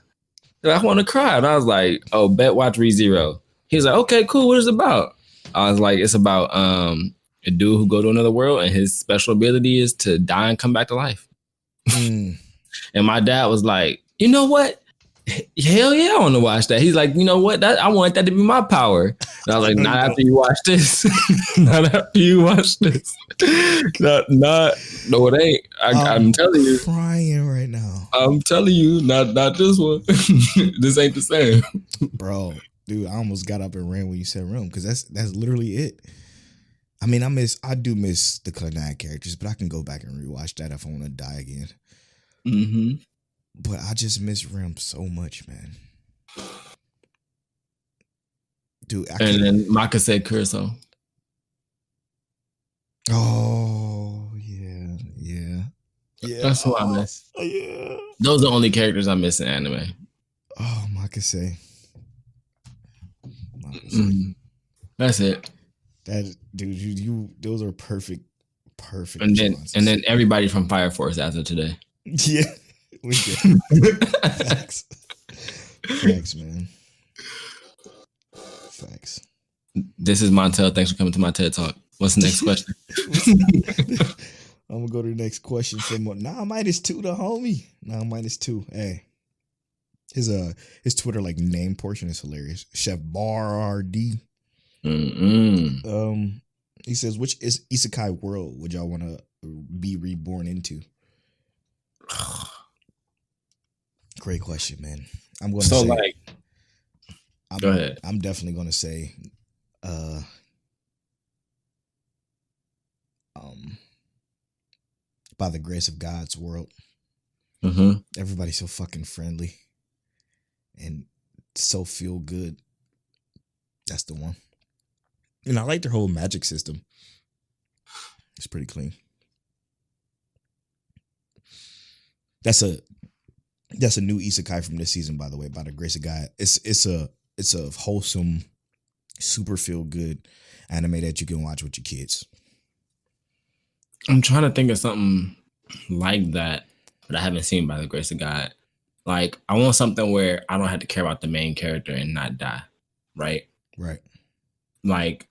I want to cry. And I was like, oh, bet watch ReZero. He was like, okay, cool. What is it about? I was like, it's about a dude who go to another world and his special ability is to die and come back to life. And my dad was like, you know what? Hell yeah, I want to watch that. He's like, you know what? I want that to be my power. And I was like, not after you watch this. Not after you watch this. No, it ain't. I'm telling you. I'm crying right now. I'm telling you, not this one. This ain't the same. Bro, dude, I almost got up and ran when you said Rem because that's literally it. I mean, I do miss the Clannad characters, but I can go back and rewatch that if I want to die again. Mm-hmm. But I just miss Rem so much, man. Dude, and then Maka said Curso. Oh, yeah. That's what I miss. Yeah. Those are the only characters I miss in anime. Oh, Makase. That's it. That dude, you those are perfect. And then everybody from Fire Force as of today. Yeah. We get facts. Facts, man. Facts. This is Montel. Thanks for coming to my TED Talk. What's the next question? I'm gonna go to the next question from -2 the homie. -2. Hey. His Twitter name portion is hilarious. Chef Bar RD. He says, which is isekai world would y'all want to be reborn into? Great question, man. I'm going to say. Go ahead. I'm definitely going to say, by the grace of God's world. Mm-hmm. Everybody's so fucking friendly and so feel good. That's the one. And I like their whole magic system. It's pretty clean. That's a new isekai from this season, by the way, by the grace of God. It's a wholesome, super feel good anime that you can watch with your kids. I'm trying to think of something like that, but I haven't seen by the grace of God. Like, I want something where I don't have to care about the main character and not die. Right? Right. Like,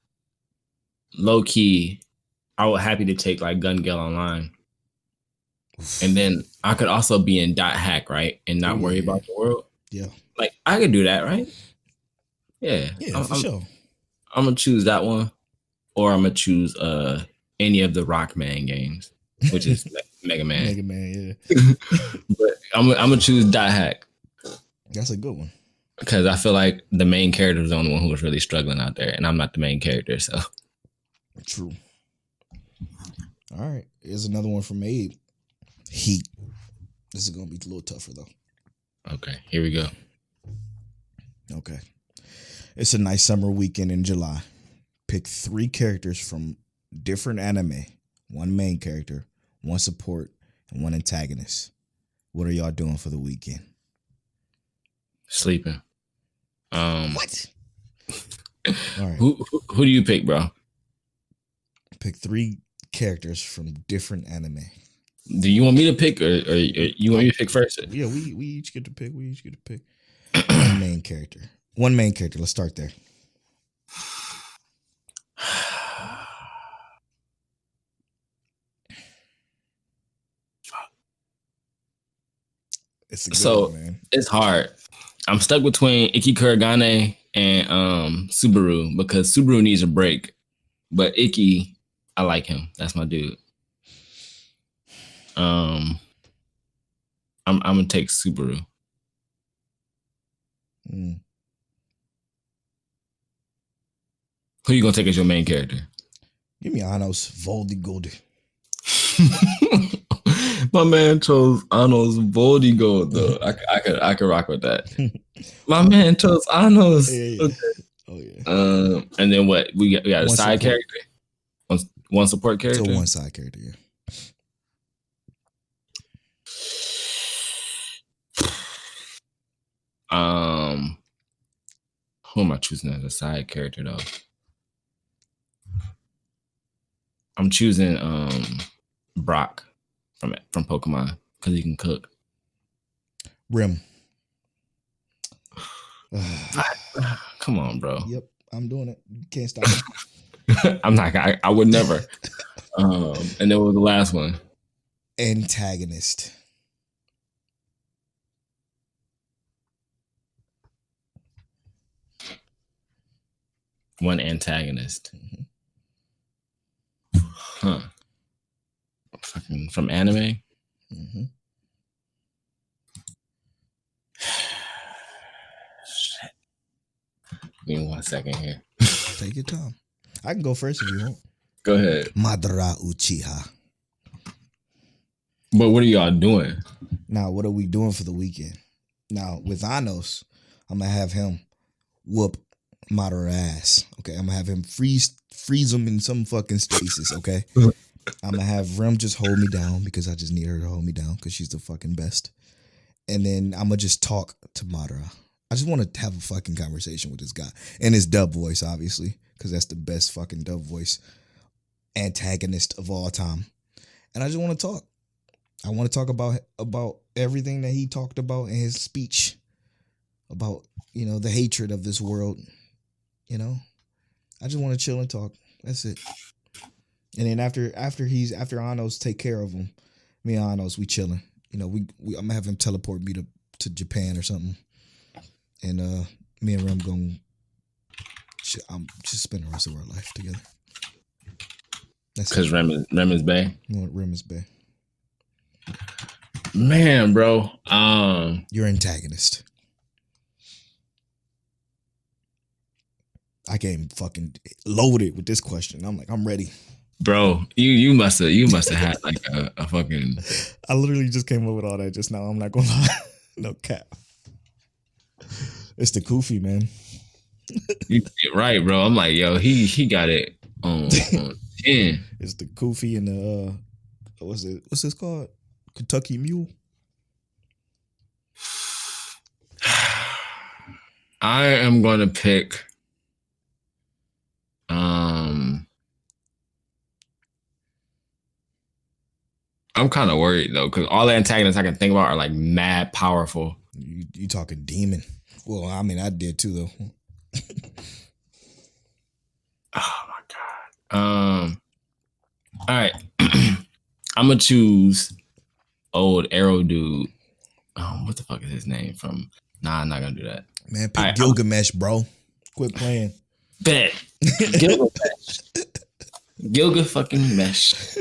low key, I would happy to take like Gun Gale Online. And then I could also be in Dot Hack, right? And not worry about the world. Yeah. Like, I could do that, right? Yeah. For sure. I'm going to choose that one. Or I'm going to choose any of the Rockman games, which is Mega Man. Mega Man, yeah. But I'm going to choose Dot Hack. That's a good one. Because I feel like the main character is the only one who was really struggling out there. And I'm not the main character, so. True. All right. Here's another one from Abe. Heat. This is going to be a little tougher, though. Okay, here we go. Okay. It's a nice summer weekend in July. Pick 3 characters from different anime. 1 main character, 1 support, and 1 antagonist. What are y'all doing for the weekend? Sleeping. What? All right. Who do you pick, bro? Pick 3 characters from different anime. Do you want me to pick, or you want me to pick first? Yeah, we each get to pick. One main character. Let's start there. It's a good one, man. It's hard. I'm stuck between Ikki Kuragane and Subaru, because Subaru needs a break, but Ikki, I like him. That's my dude. I'm gonna take Subaru. Who you gonna take as your main character? Give me Anos Voldigold. My man chose Anos Voldigold though. I could rock with that. My man chose Anos. Yeah. Okay. Oh yeah. And then what? We got a side character. One support character. So one side character. Yeah. Who am I choosing as a side character though? I'm choosing Brock from Pokemon, because he can cook. Rim. Come on, bro. Yep, I'm doing it. You can't stop me. I'm not. I would never. And then what was the last one? Antagonist. One antagonist. Huh. Fucking from anime? Mm-hmm. Shit. Give me 1 second here. Take your time. I can go first if you want. Go ahead. Madara Uchiha. But what are y'all doing? Now, what are we doing for the weekend? Now, with Anos, I'm going to have him whoop Madara ass. Okay, I'm going to have him freeze him in some fucking stasis, okay? I'm going to have Rem just hold me down, because I just need her to hold me down, because she's the fucking best. And then I'm going to just talk to Madara. I just want to have a fucking conversation with this guy. And his dub voice, obviously, because that's the best fucking dub voice antagonist of all time. And I just want to talk. I want to talk about everything that he talked about in his speech. About, the hatred of this world. I just want to chill and talk. That's it. And then after Anos take care of him, me and Anos, we chilling. I'm gonna have him teleport me to Japan or something. And me and Rem gonna just spend the rest of our life together. Because Rem is bae. Rem is bae. Man, bro. Your antagonist. I came fucking loaded with this question. I'm like, I'm ready. Bro, you must have had like a fucking. I literally just came up with all that just now. I'm not gonna lie. No cap. It's the Kofi, man. You right, bro. I'm like, yo, he got it on 10. It's the Kofi and the what's this called? Kentucky Mule. I am gonna pick. I'm kind of worried though, because all the antagonists I can think about are like mad powerful. You talking demon? Well, I mean, I did too though. Oh my god. All right. I'm gonna choose old arrow dude. What the fuck is his name from? Nah, I'm not gonna do that. Man, pick Gilgamesh, bro. Quit playing. Bet. Gilgamesh. Gilga fucking mesh.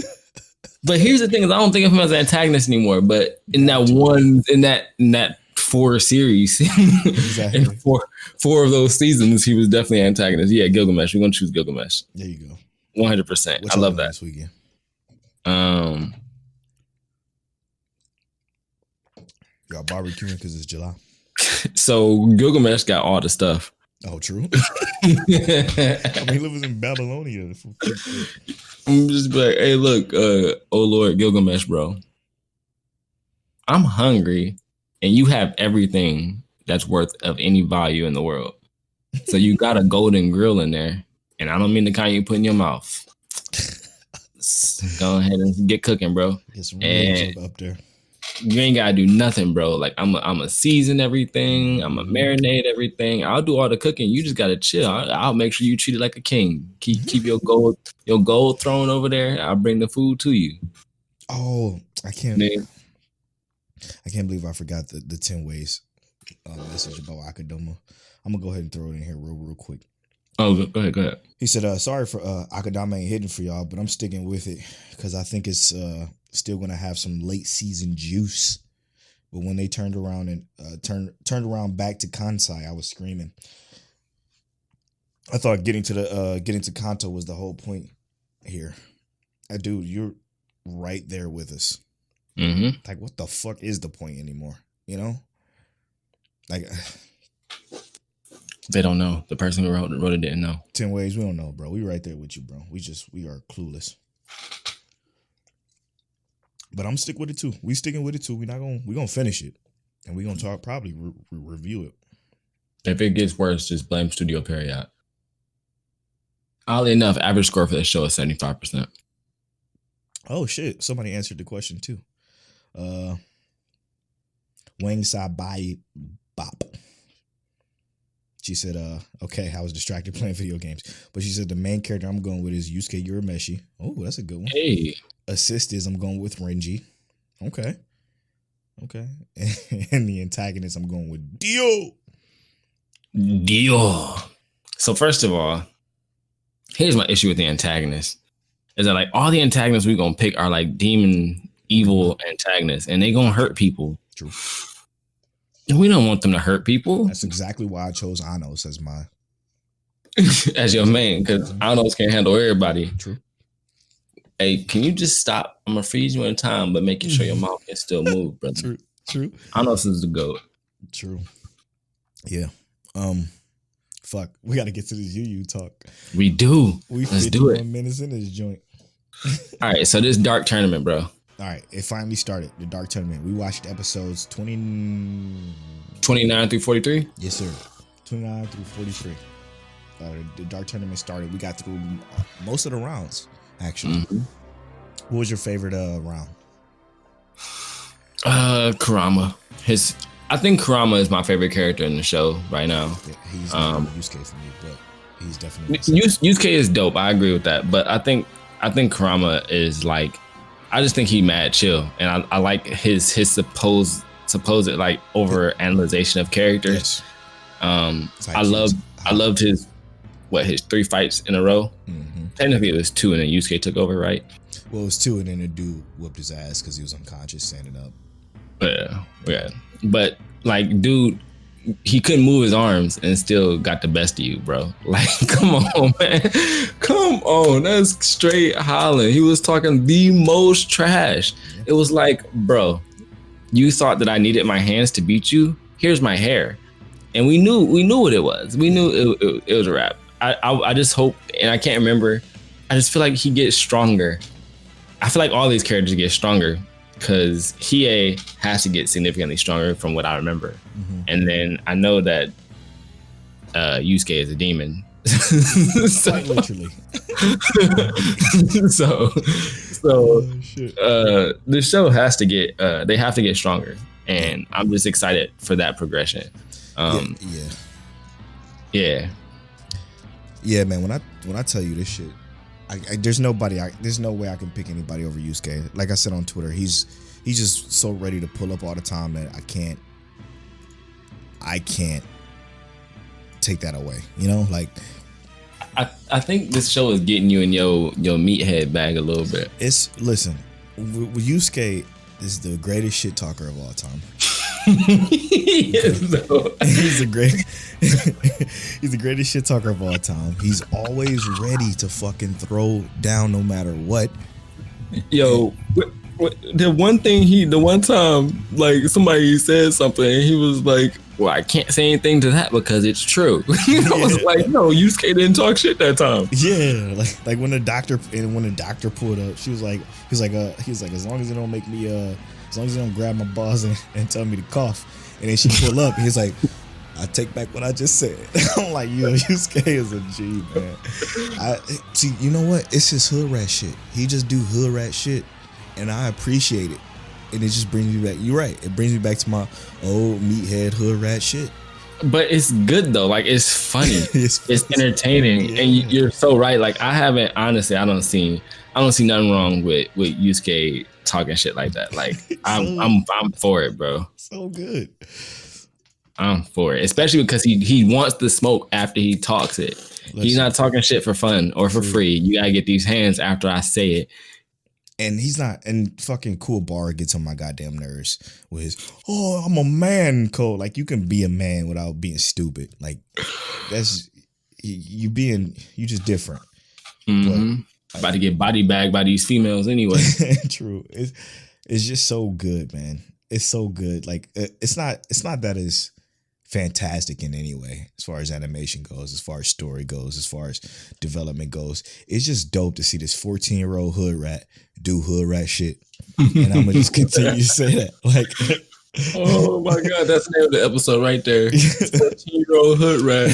But here's the thing: is I don't think of him as an antagonist anymore. But in that 4 series, exactly. in four of those seasons, he was definitely an antagonist. Yeah, Gilgamesh. We're gonna choose Gilgamesh. There you go. 100%. I love that. This weekend. Y'all barbecuing because it's July. So Gilgamesh got all the stuff. Oh, true. I mean, he lives in Babylonia. I'm just like, hey, look, oh Lord, Gilgamesh, bro. I'm hungry, and you have everything that's worth of any value in the world. So you got a golden grill in there, and I don't mean the kind you put in your mouth. Go ahead and get cooking, bro. Get some ribs up there. You ain't gotta do nothing, bro. Like I'm a season everything. I'm a marinate everything. I'll do all the cooking. You just gotta chill. I'll make sure you treat it like a king. Keep your gold throne over there. I'll bring the food to you. Oh, I can't believe I forgot the 10 ways message about Akudama. I'm gonna go ahead and throw it in here real quick. Oh, go ahead. He said, sorry for Akudama ain't hitting for y'all, but I'm sticking with it because I think it's still gonna have some late season juice. But when they turned around and turned around back to Kansai, I was screaming. I thought getting to Kanto was the whole point here. Dude, you're right there with us. Mm-hmm. Like, what the fuck is the point anymore? You know, like. They don't know. The person who wrote it didn't know. 10 ways, we don't know, bro. We right there with you, bro. We are clueless. But I'm stick with it too. We sticking with it too. We gonna finish it, and we gonna talk probably review it. If it gets worse, just blame Studio Period. Oddly enough, average score for the show is 75%. Oh shit! Somebody answered the question too. Wang Sa Bai Bop. She said, okay, I was distracted playing video games. But she said the main character I'm going with is Yusuke Urameshi. Oh, that's a good one. Hey. Assist is I'm going with Renji. Okay. And the antagonist I'm going with Dio. So first of all, here's my issue with the antagonist. Is that like all the antagonists we're going to pick are like demon, evil antagonists. And they going to hurt people. True. We don't want them to hurt people. That's exactly why I chose Anos as my as your main, because Anos can't handle everybody. True. Hey, can you just stop? I'm gonna freeze you in time, but making sure your mouth can still move, brother. True. Anos is the GOAT. True. Yeah. Fuck. We got to get to this Yu talk. We do. Let's do it. 51 minutes in this joint. All right. So this dark tournament, bro. All right, it finally started, the Dark Tournament. We watched episodes 29 through 43? Yes, sir. 29 through 43. The Dark Tournament started. We got through most of the rounds, actually. Mm-hmm. What was your favorite round? Kurama. I think Kurama is my favorite character in the show right now. Yeah, he's Yusuke for me, but he's definitely... Yusuke is dope. I agree with that. But I think Kurama is like... I just think he mad chill, and I like his supposed like over analyzation of characters. Yes. I loved his 3 fights in a row. Mm-hmm. Technically it was 2, and then Yusuke took over, right? Well, it was 2, and then the dude whooped his ass because he was unconscious standing up. Yeah. But like, dude, he couldn't move his arms and still got the best of you, bro. Like, come on, man. Come on. That's straight hollering. He was talking the most trash. Yeah. It was like, bro, you thought that I needed my hands to beat you? Here's my hair. And we knew what it was. We knew it was a wrap. I just hope, and I can't remember, I just feel like he gets stronger. I feel like all these characters get stronger because Hiei has to get significantly stronger from what I remember. Mm-hmm. And then I know that Yusuke is a demon. Quite literally. so the show has to get, they have to get stronger. And I'm just excited for that progression. Yeah, man. When I tell you this shit, there's no way I can pick anybody over Yusuke. Like I said on Twitter, he's just so ready to pull up all the time that I can't take that away. You know, like I think this show is getting you in your meathead bag a little bit. Listen, Yusuke is the greatest shit talker of all time. He's the greatest shit talker of all time. He's always ready to fucking throw down no matter what. Yo, the one time like somebody said something and he was like, well, I can't say anything to that because it's true. I was like, no, Yusuke didn't talk shit that time. Yeah, like when the doctor pulled up, he was like, as long as it don't make me as long as you don't grab my balls and tell me to cough. And then she pulled up and he's like, I take back what I just said. I'm like, yo, Yusuke is a G, man. I see, you know what? It's his hood rat shit. He just do hood rat shit, and I appreciate it. And it just brings me back. You're right. It brings me back to my old meathead hood rat shit. But it's good though. Like it's funny. It's entertaining. Yeah. And you're so right. Like I haven't honestly. I don't see nothing wrong with Yusuke talking shit like that. Like I'm for it, bro. So good. I'm for it, especially because he wants the smoke after he talks it. He's not talking shit for fun or for free. You gotta get these hands after I say it. And he's not, and fucking Cool Bar gets on my goddamn nerves with his, oh, I'm a man code. Like, you can be a man without being stupid. Like, that's, you just different. Mm-hmm. About to get body bagged by these females anyway. True. It's just so good, man. It's so good. Like, it's not that it's fantastic in any way as far as animation goes, as far as story goes, as far as development goes. It's just dope to see this 14-year-old hood rat do hood rat shit. And I'm gonna just continue to say that. Like, oh my god, that's the name of the episode right there. 14-year-old hood rat.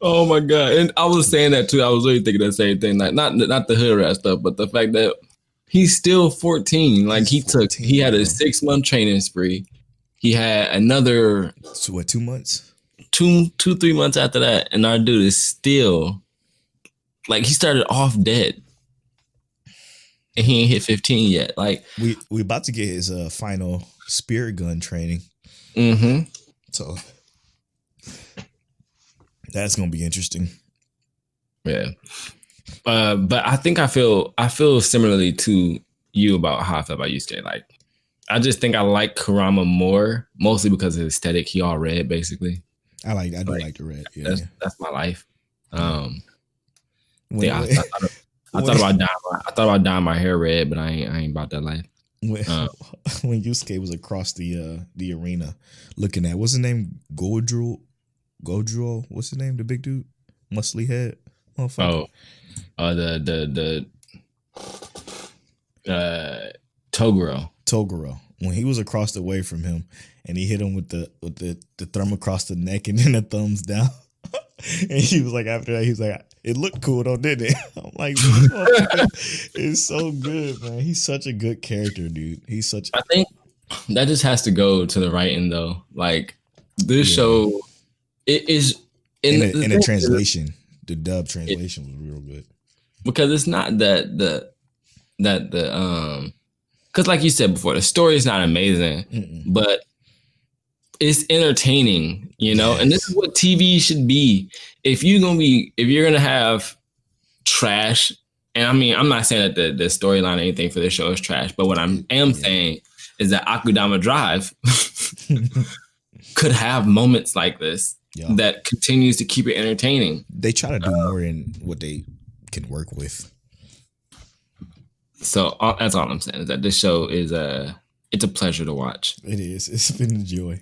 Oh my god. And I was saying that too. I was really thinking the same thing. Like not the hood rat stuff, but the fact that he's still 14. Like he had a 6-month training spree. He had another 2 months? 3 months after that, and our dude is still like he started off dead. And he ain't hit 15 yet. Like we about to get his final spirit gun training. Mm-hmm. So that's gonna be interesting. Yeah. But I think I feel similarly to you about how I feel about Yusuke. Like I just think I like Kurama more, mostly because of his aesthetic. He all red, basically. I do like the red. Yeah, that's my life. I thought about dyeing my hair red, but I ain't about that life. When Yusuke was across the arena, looking at what's his name, Godro, what's his name, the big dude, muscly head, motherfucker. Toguro. When he was across the way from him, and he hit him with the thumb across the neck and then the thumbs down, and he was like, after that, he was like, it looked cool though, didn't it? I'm like, it's so good, man. He's such a good character, dude. I think that just has to go to the writing though. Like this show, it is in the translation. The dub translation was real good because it's not because like you said before, the story is not amazing, but it's entertaining, you know. And this is what TV should be. If you're gonna have trash, and I mean, I'm not saying that the storyline or anything for this show is trash, but what I am saying is that Akudama Drive could have moments like this that continues to keep it entertaining. They try to do more in what they can work with. So that's all I'm saying is that this show is it's a pleasure to watch. It is. It's been a joy.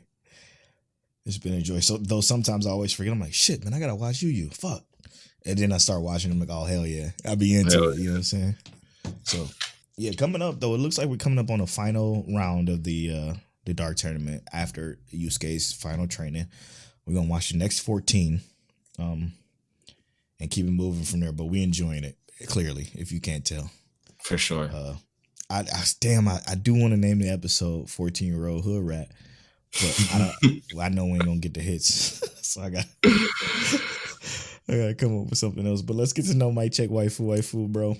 It's been a joy. So though sometimes I always forget, I'm like, shit, man, I gotta watch Yu. Fuck. And then I start watching them like, oh hell yeah. I'll be into it, you know what I'm saying? So yeah, coming up though, it looks like we're coming up on the final round of the Dark Tournament after Yusuke's final training. We're gonna watch the next 14 and keep it moving from there. But we enjoying it, clearly, if you can't tell. For sure. I do want to name the episode 14-year-old hood rat, but I know we ain't gonna get the hits. So I gotta come up with something else. But let's get to know Mic Check Waifu, bro.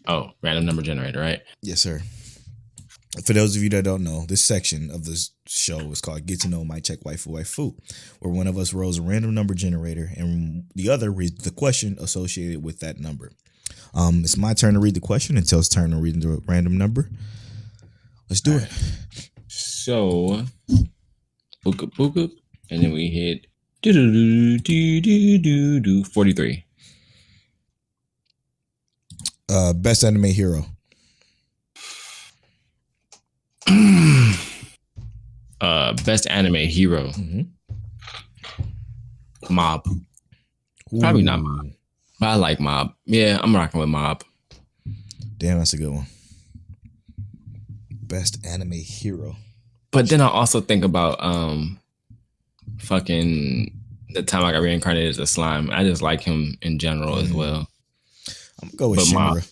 Oh, random number generator, right? Yes, sir. For those of you that don't know, this section of this show is called Get to Know Mic Check Waifu, where one of us rolls a random number generator and the other reads the question associated with that number. It's my turn to read the question until it's turn to read the random number. Let's do it. So, book up, and then we hit 43. Best anime hero. Best anime hero. Mob. Ooh. Probably not Mob, but I like Mob. Yeah, I'm rocking with Mob. Damn, that's a good one. Best anime hero. But then I also think about fucking the time I got reincarnated as a slime. I just like him in general as well. I'm gonna go with Shinra.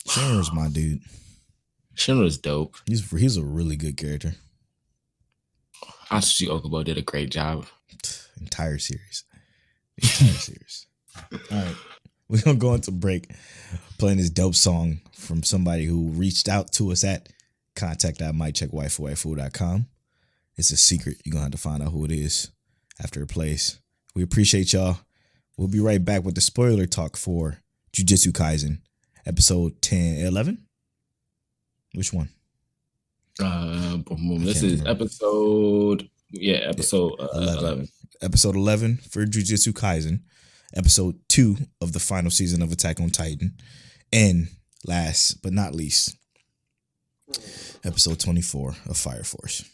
Shinra's my dude. Shinra's dope. He's a really good character. Atsushi Okubo did a great job. Entire series. All right. We're going to go into break playing this dope song from somebody who reached out to us at contact@miccheckwaifu.com. It's a secret. You're going to have to find out who it is after it plays. We appreciate y'all. We'll be right back with the spoiler talk for Jujutsu Kaisen, episode 11. Which one? This is episode 11. Episode 11 for Jujutsu Kaisen. Episode 2 of the final season of Attack on Titan. And last but not least, episode 24 of Fire Force.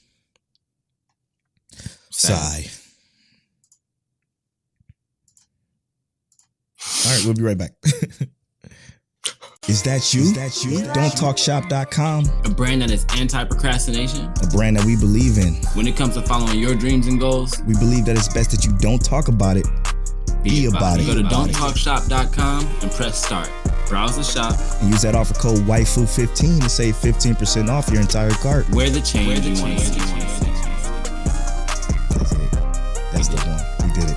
Sigh. All right, we'll be right back. Is that you? Don'tTalkShop.com. A brand that is anti-procrastination. A brand that we believe in. When it comes to following your dreams and goals, we believe that it's best that you don't talk about it. Be about it. Go to Don'tTalkShop.com and press start. Browse the shop. And use that offer code WAIFU15 to save 15% off your entire cart. Wear the change you want to see. That's it. That's the one. We did it.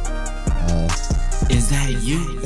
Is that you?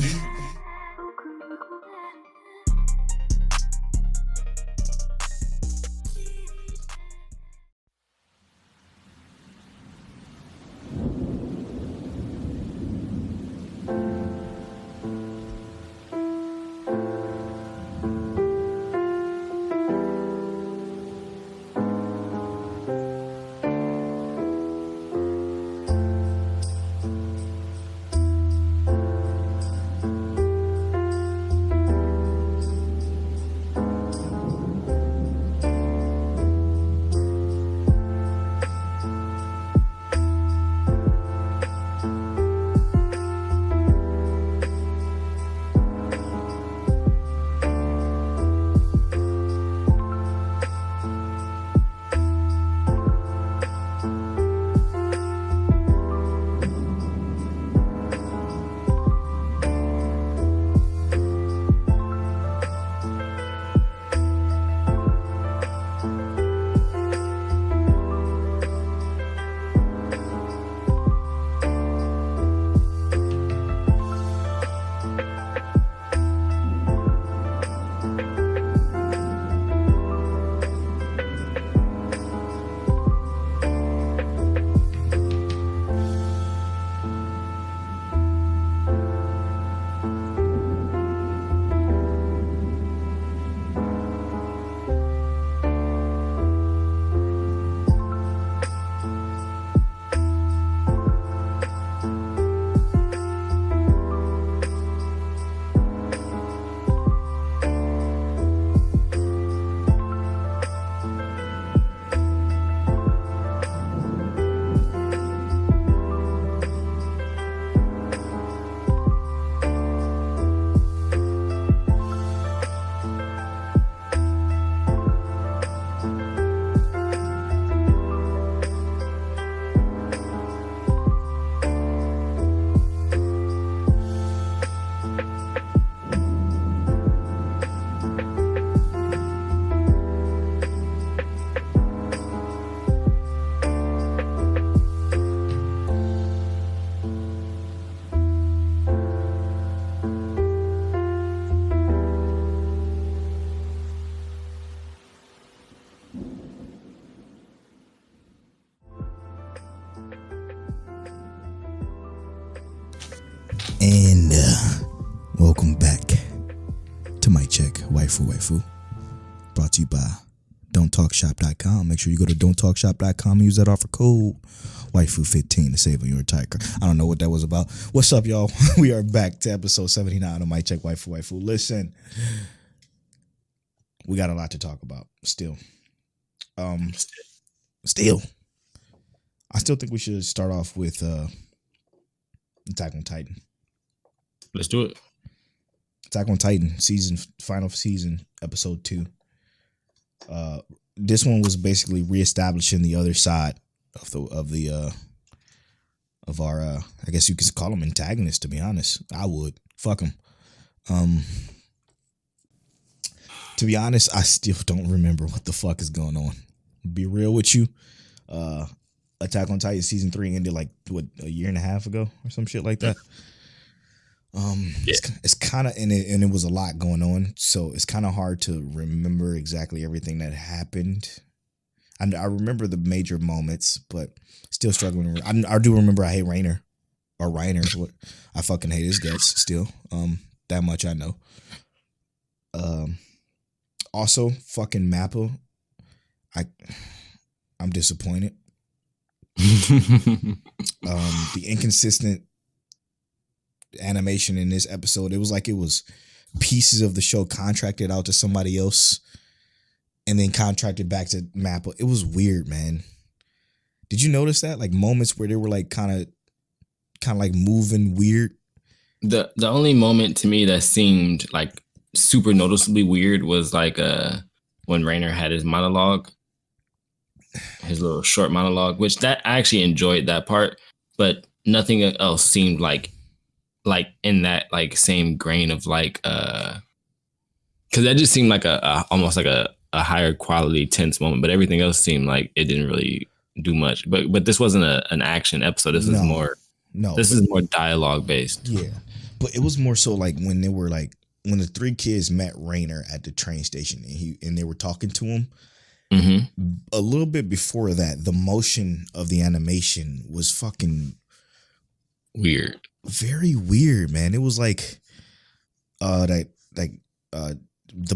And welcome back to Mic Check Waifu. Brought to you by Don'tTalkShop.com. Make sure you go to Don'tTalkShop.com and use that offer code Waifu15 to save on your entire car. I don't know what that was about. What's up, y'all? We are back to episode 79 of Mic Check Waifu. Listen, we got a lot to talk about still. I still think we should start off with Attack on Titan. Let's do it. Attack on Titan final season, episode 2. this one was basically reestablishing the other side of our I guess you could call them antagonists. To be honest, I would fuck them. To be honest, I still don't remember what the fuck is going on. Be real with you. Attack on Titan season 3 ended like what, a year and a half ago or some shit like that. It's kind of and it was a lot going on, so it's kind of hard to remember exactly everything that happened. I remember the major moments, but still struggling. I do remember I hate Rainer or Reiner. What I fucking hate his guts still. That much I know. Also, fucking Mappa. I'm disappointed. The inconsistent animation in this episode, it was like it was pieces of the show contracted out to somebody else and then contracted back to Mappa. It was weird, man. Did you notice that? Like moments where they were like kind of like moving weird. The only moment to me that seemed like super noticeably weird was like when Rainer had his monologue, his little short monologue, which that I actually enjoyed that part, but nothing else seemed like in that like same grain of like because that just seemed like a almost like a higher quality tense moment, but everything else seemed like it didn't really do much. But this wasn't an action episode. This is more dialogue based. Yeah, but it was more so like when they were like when the three kids met Rainer at the train station and they were talking to him. Mm-hmm. A little bit before that, the motion of the animation was fucking weird. Very weird, man. It was like the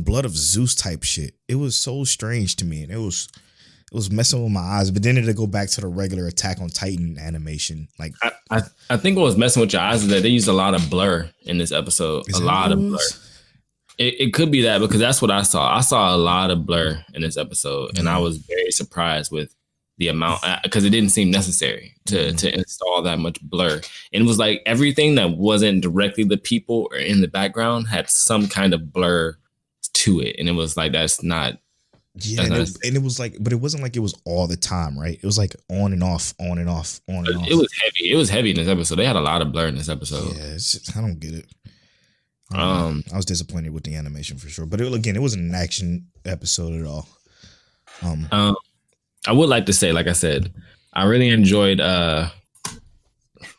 blood of Zeus type shit. It was so strange to me, and it was messing with my eyes. But then it'll go back to the regular Attack on Titan animation. Like I think what was messing with your eyes is that they used a lot of blur in this episode. A lot of blur. It could be that because that's what I saw. I saw a lot of blur in this episode, and I was very surprised with the amount because it didn't seem necessary to install that much blur. And it was like everything that wasn't directly the people or in the background had some kind of blur to it, and it was like that's not. Yeah, and it was like, but it wasn't like it was all the time, right? It was like on and off, on and off, on and off. It was heavy. It was heavy in this episode. They had a lot of blur in this episode. Yeah, I don't get it. I was disappointed with the animation for sure, but it wasn't an action episode at all. I would like to say, like I said, I really enjoyed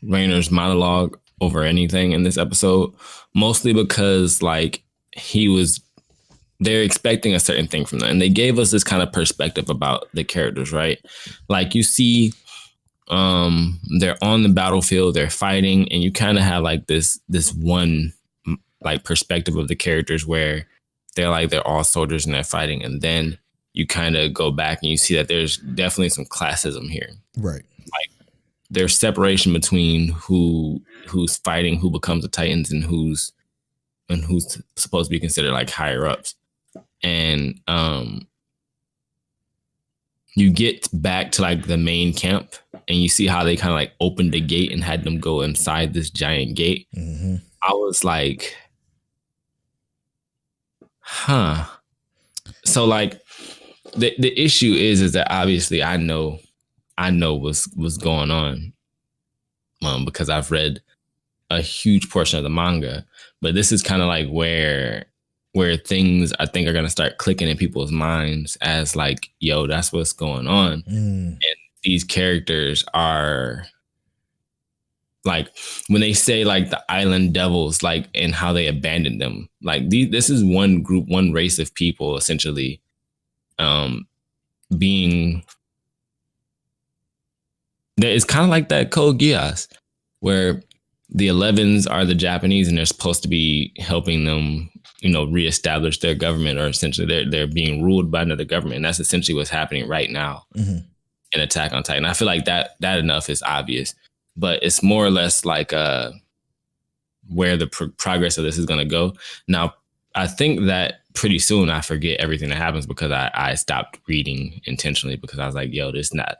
Rainer's monologue over anything in this episode, mostly because like they're expecting a certain thing from them, and they gave us this kind of perspective about the characters, right? Like you see, they're on the battlefield, they're fighting, and you kind of have like this one like perspective of the characters where they're all soldiers and they're fighting, and then you kind of go back and you see that there's definitely some classism here, right? Like there's separation between who's fighting, who becomes the Titans, and who's supposed to be considered like higher ups, and you get back to like the main camp and you see how they kind of like opened the gate and had them go inside this giant gate. Mm-hmm. I was like, huh. So like the issue is that obviously I know what's going on because I've read a huge portion of the manga, but this is kind of like where things I think are going to start clicking in people's minds as like, yo, that's what's going on. And these characters are like, when they say like the island devils, like, and how they abandoned them, like this is one group, one race of people essentially being, it's kind of like that Code Geass where the 11s are the Japanese and they're supposed to be helping them, reestablish their government, or essentially they're being ruled by another government. And that's essentially what's happening right now in Attack on Titan. I feel like that enough is obvious, but it's more or less like where the progress of this is going to go. Now, I think that pretty soon I forget everything that happens because I stopped reading intentionally because I was like, yo,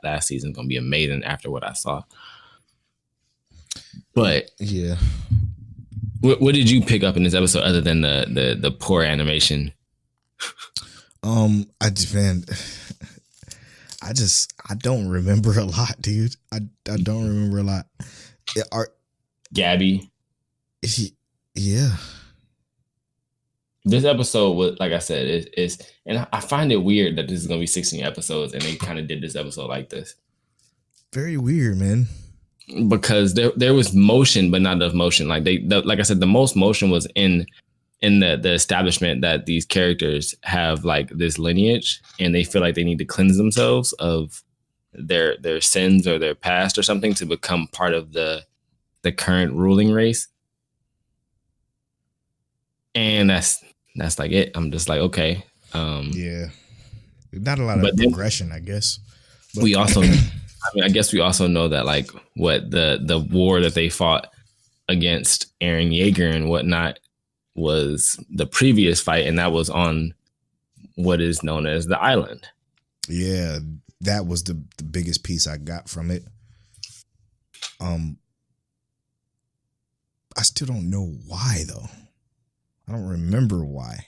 last season's going to be amazing after what I saw. But yeah, what did you pick up in this episode other than the poor animation? I just man, I don't remember a lot, dude. I don't remember a lot. Gabby. Yeah. This episode was, like I said, is and I find it weird that this is gonna be 16 episodes and they kind of did this episode like this. Very weird, man. Because there was motion, but not enough motion. Like like I said, the most motion was in the establishment that these characters have like this lineage and they feel like they need to cleanse themselves of their sins or their past or something to become part of the current ruling race. And that's like it. I'm just like, okay. Yeah. Not a lot of progression, I guess. But we also I guess we also know that like what the war that they fought against Eren Yeager and whatnot was the previous fight, and that was on what is known as the island. Yeah, that was the biggest piece I got from it. I still don't know why though. I don't remember why.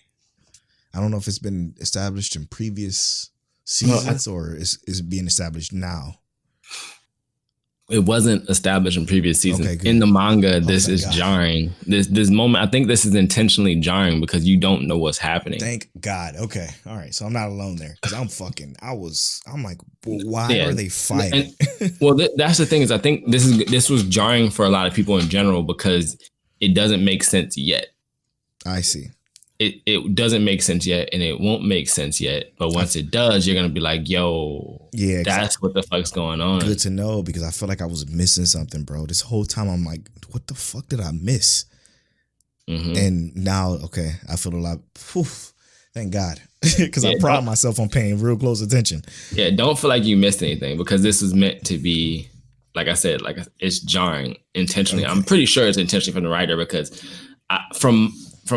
I don't know if it's been established in previous seasons or is it being established now. It wasn't established in previous seasons. Okay, in the manga, this is jarring. This moment, I think this is intentionally jarring because you don't know what's happening. Thank God. Okay. All right. So I'm not alone there because I'm like, well, why are they fighting? Well, that's the thing is I think this was jarring for a lot of people in general because it doesn't make sense yet. I see. It doesn't make sense yet, and it won't make sense yet. But once it does, you're gonna be like, "Yo, yeah, that's what the fuck's going on." Good to know because I feel like I was missing something, bro. This whole time I'm like, "What the fuck did I miss?" Mm-hmm. And now, okay, I feel a lot. Thank God, because I pride myself on paying real close attention. Yeah, don't feel like you missed anything because this is meant to be, like I said, like it's jarring intentionally. Okay. I'm pretty sure it's intentionally from the writer because from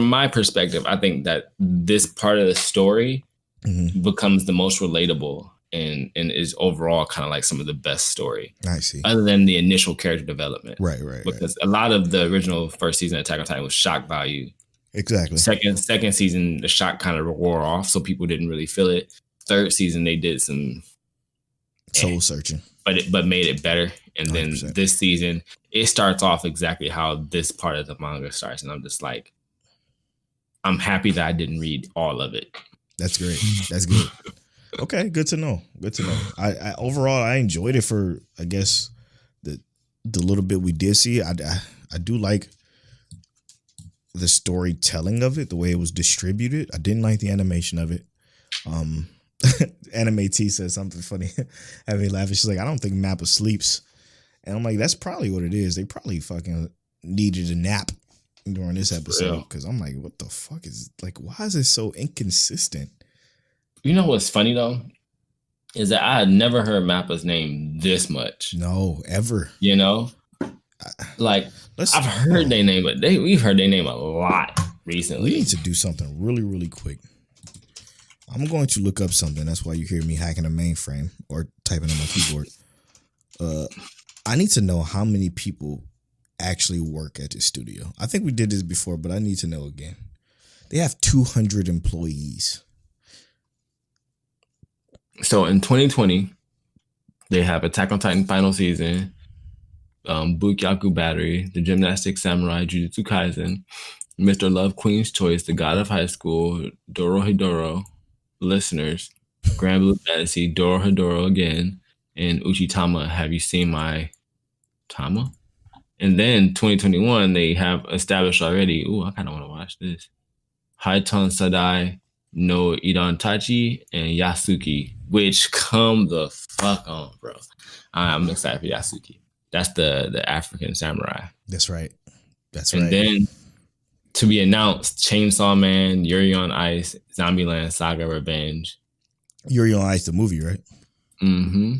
my perspective, I think that this part of the story becomes the most relatable and is overall kind of like some of the best story. I see. Other than the initial character development. Right. Because a lot of the original first season of Attack on Titan was shock value. Exactly. Second season, the shock kind of wore off, so people didn't really feel it. Third season, they did some soul searching. But made it better. And 100%. Then this season, it starts off exactly how this part of the manga starts. And I'm just like, I'm happy that I didn't read all of it. That's great. That's good. Okay, good to know. I overall I enjoyed it for I guess the little bit we did see. I do like the storytelling of it, the way it was distributed. I didn't like the animation of it. Anime T said something funny, had me laughing. She's like, I don't think Mappa sleeps, and I'm like, that's probably what it is. They probably fucking needed a nap during this episode because I'm like, what the fuck is like? Why is it so inconsistent? You know what's funny though is that I had never heard Mappa's name this much. No, ever. You know, like I've heard their name, but we've heard their name a lot recently. We need to do something really, really quick. I'm going to look up something. That's why you hear me hacking a mainframe or typing on my keyboard. I need to know how many people actually work at the studio. I think we did this before, but I need to know again. They have 200 employees. So in 2020, they have Attack on Titan final season, Bukyaku Battery, The Gymnastic Samurai, Jujutsu Kaisen, Mr. Love Queen's Choice, The God of High School, Dorohedoro, Listeners, Grand Blue Fantasy, Dorohedoro again, and Uchitama, Have You Seen My Tama? And then 2021, they have established already, I kind of want to watch this, Haiton Sadai, No Idantachi, and Yasuki, which come the fuck on, bro. I'm excited for Yasuki. That's the African samurai. That's right. And then to be announced, Chainsaw Man, Yuri on Ice, Zombieland Saga Revenge. Yuri on Ice, the movie, right? Mm-hmm.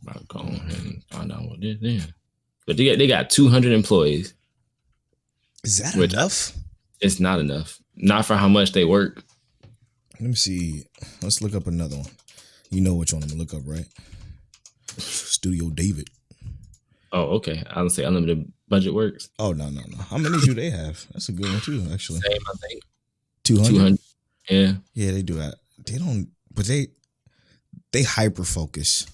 I'll go ahead and find out what this is. But they got 200 employees. Is that enough? It's not enough. Not for how much they work. Let me see. Let's look up another one. You know which one I'm gonna look up, right? Studio David. Oh, okay. I would say unlimited budget works. Oh no. How many do they have? That's a good one too, actually. Same, I think. 200. Yeah. Yeah, they do that. They don't, but they hyper focus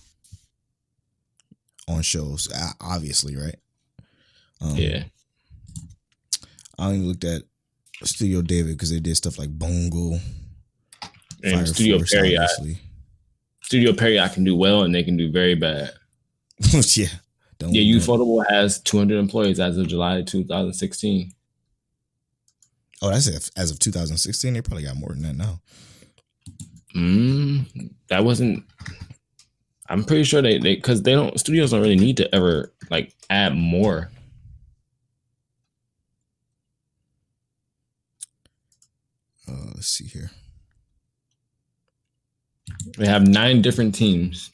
on shows, obviously, right? Yeah. I only looked at Studio David because they did stuff like Bongo, And Fire Studio Force, Perry, obviously. Studio Perry, I can do well, and they can do very bad. Yeah. Ufotable has 200 employees as of July 2016. Oh, that's it. As of 2016, they probably got more than that now. That wasn't. I'm pretty sure they because they don't. Studios don't really need to ever like add more. Let's see here. They have 9 different teams.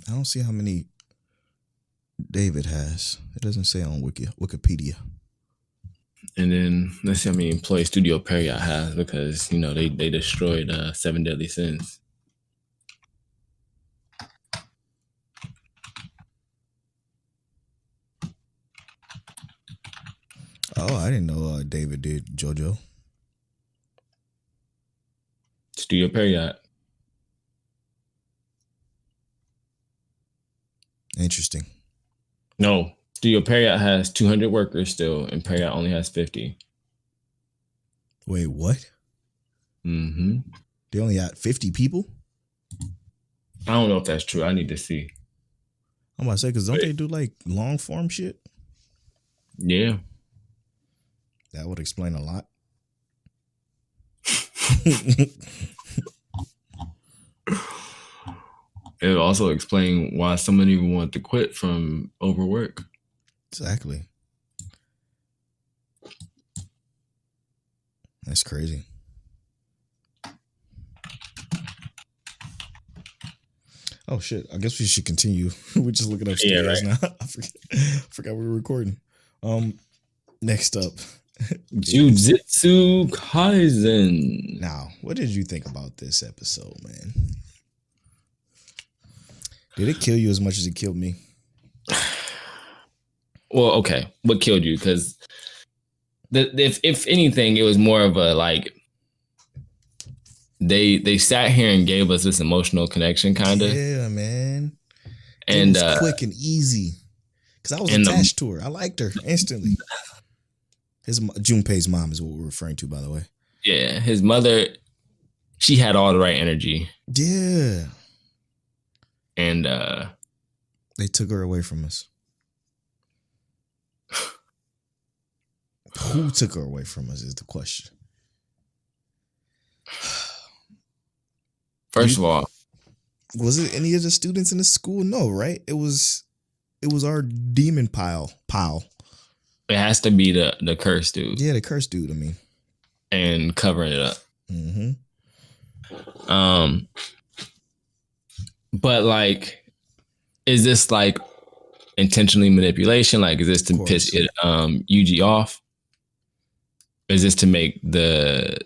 I don't see how many David has. It doesn't say on Wikipedia. And then let's see how many employees Studio Perry has, because they destroyed 7 Deadly Sins. Oh, I didn't know David did JoJo. Studio Perry. Interesting. No, Studio Perry has 200 workers still, and Perry only has 50. Wait, what? Mm-hmm. They only got 50 people? I don't know if that's true. I need to see. I'm about to say, because don't they do like long form shit? Yeah. That would explain a lot. It would also explain why so many people want to quit from overwork. Exactly. That's crazy. Oh shit! I guess we should continue. We're just looking up studios now. I forgot we were recording. Next up, Jujutsu Kaisen. Now, what did you think about this episode, man? Did it kill you as much as it killed me? Well, okay. What killed you? Because if anything, it was more of a like they sat here and gave us this emotional connection, kind of. Yeah, man. And it was quick and easy because I was attached to her. I liked her instantly. Junpei's mom is what we're referring to, by the way. Yeah, his mother, she had all the right energy. Yeah. And they took her away from us. Who took her away from us is the question. First of all, was it any of the students in the school? No, right? It was our demon pile. It has to be the cursed dude. Yeah, the cursed dude, I mean. And covering it up. Mm-hmm. But like, is this like intentionally manipulation? Like, is this to piss Yuji off? Or is this to make the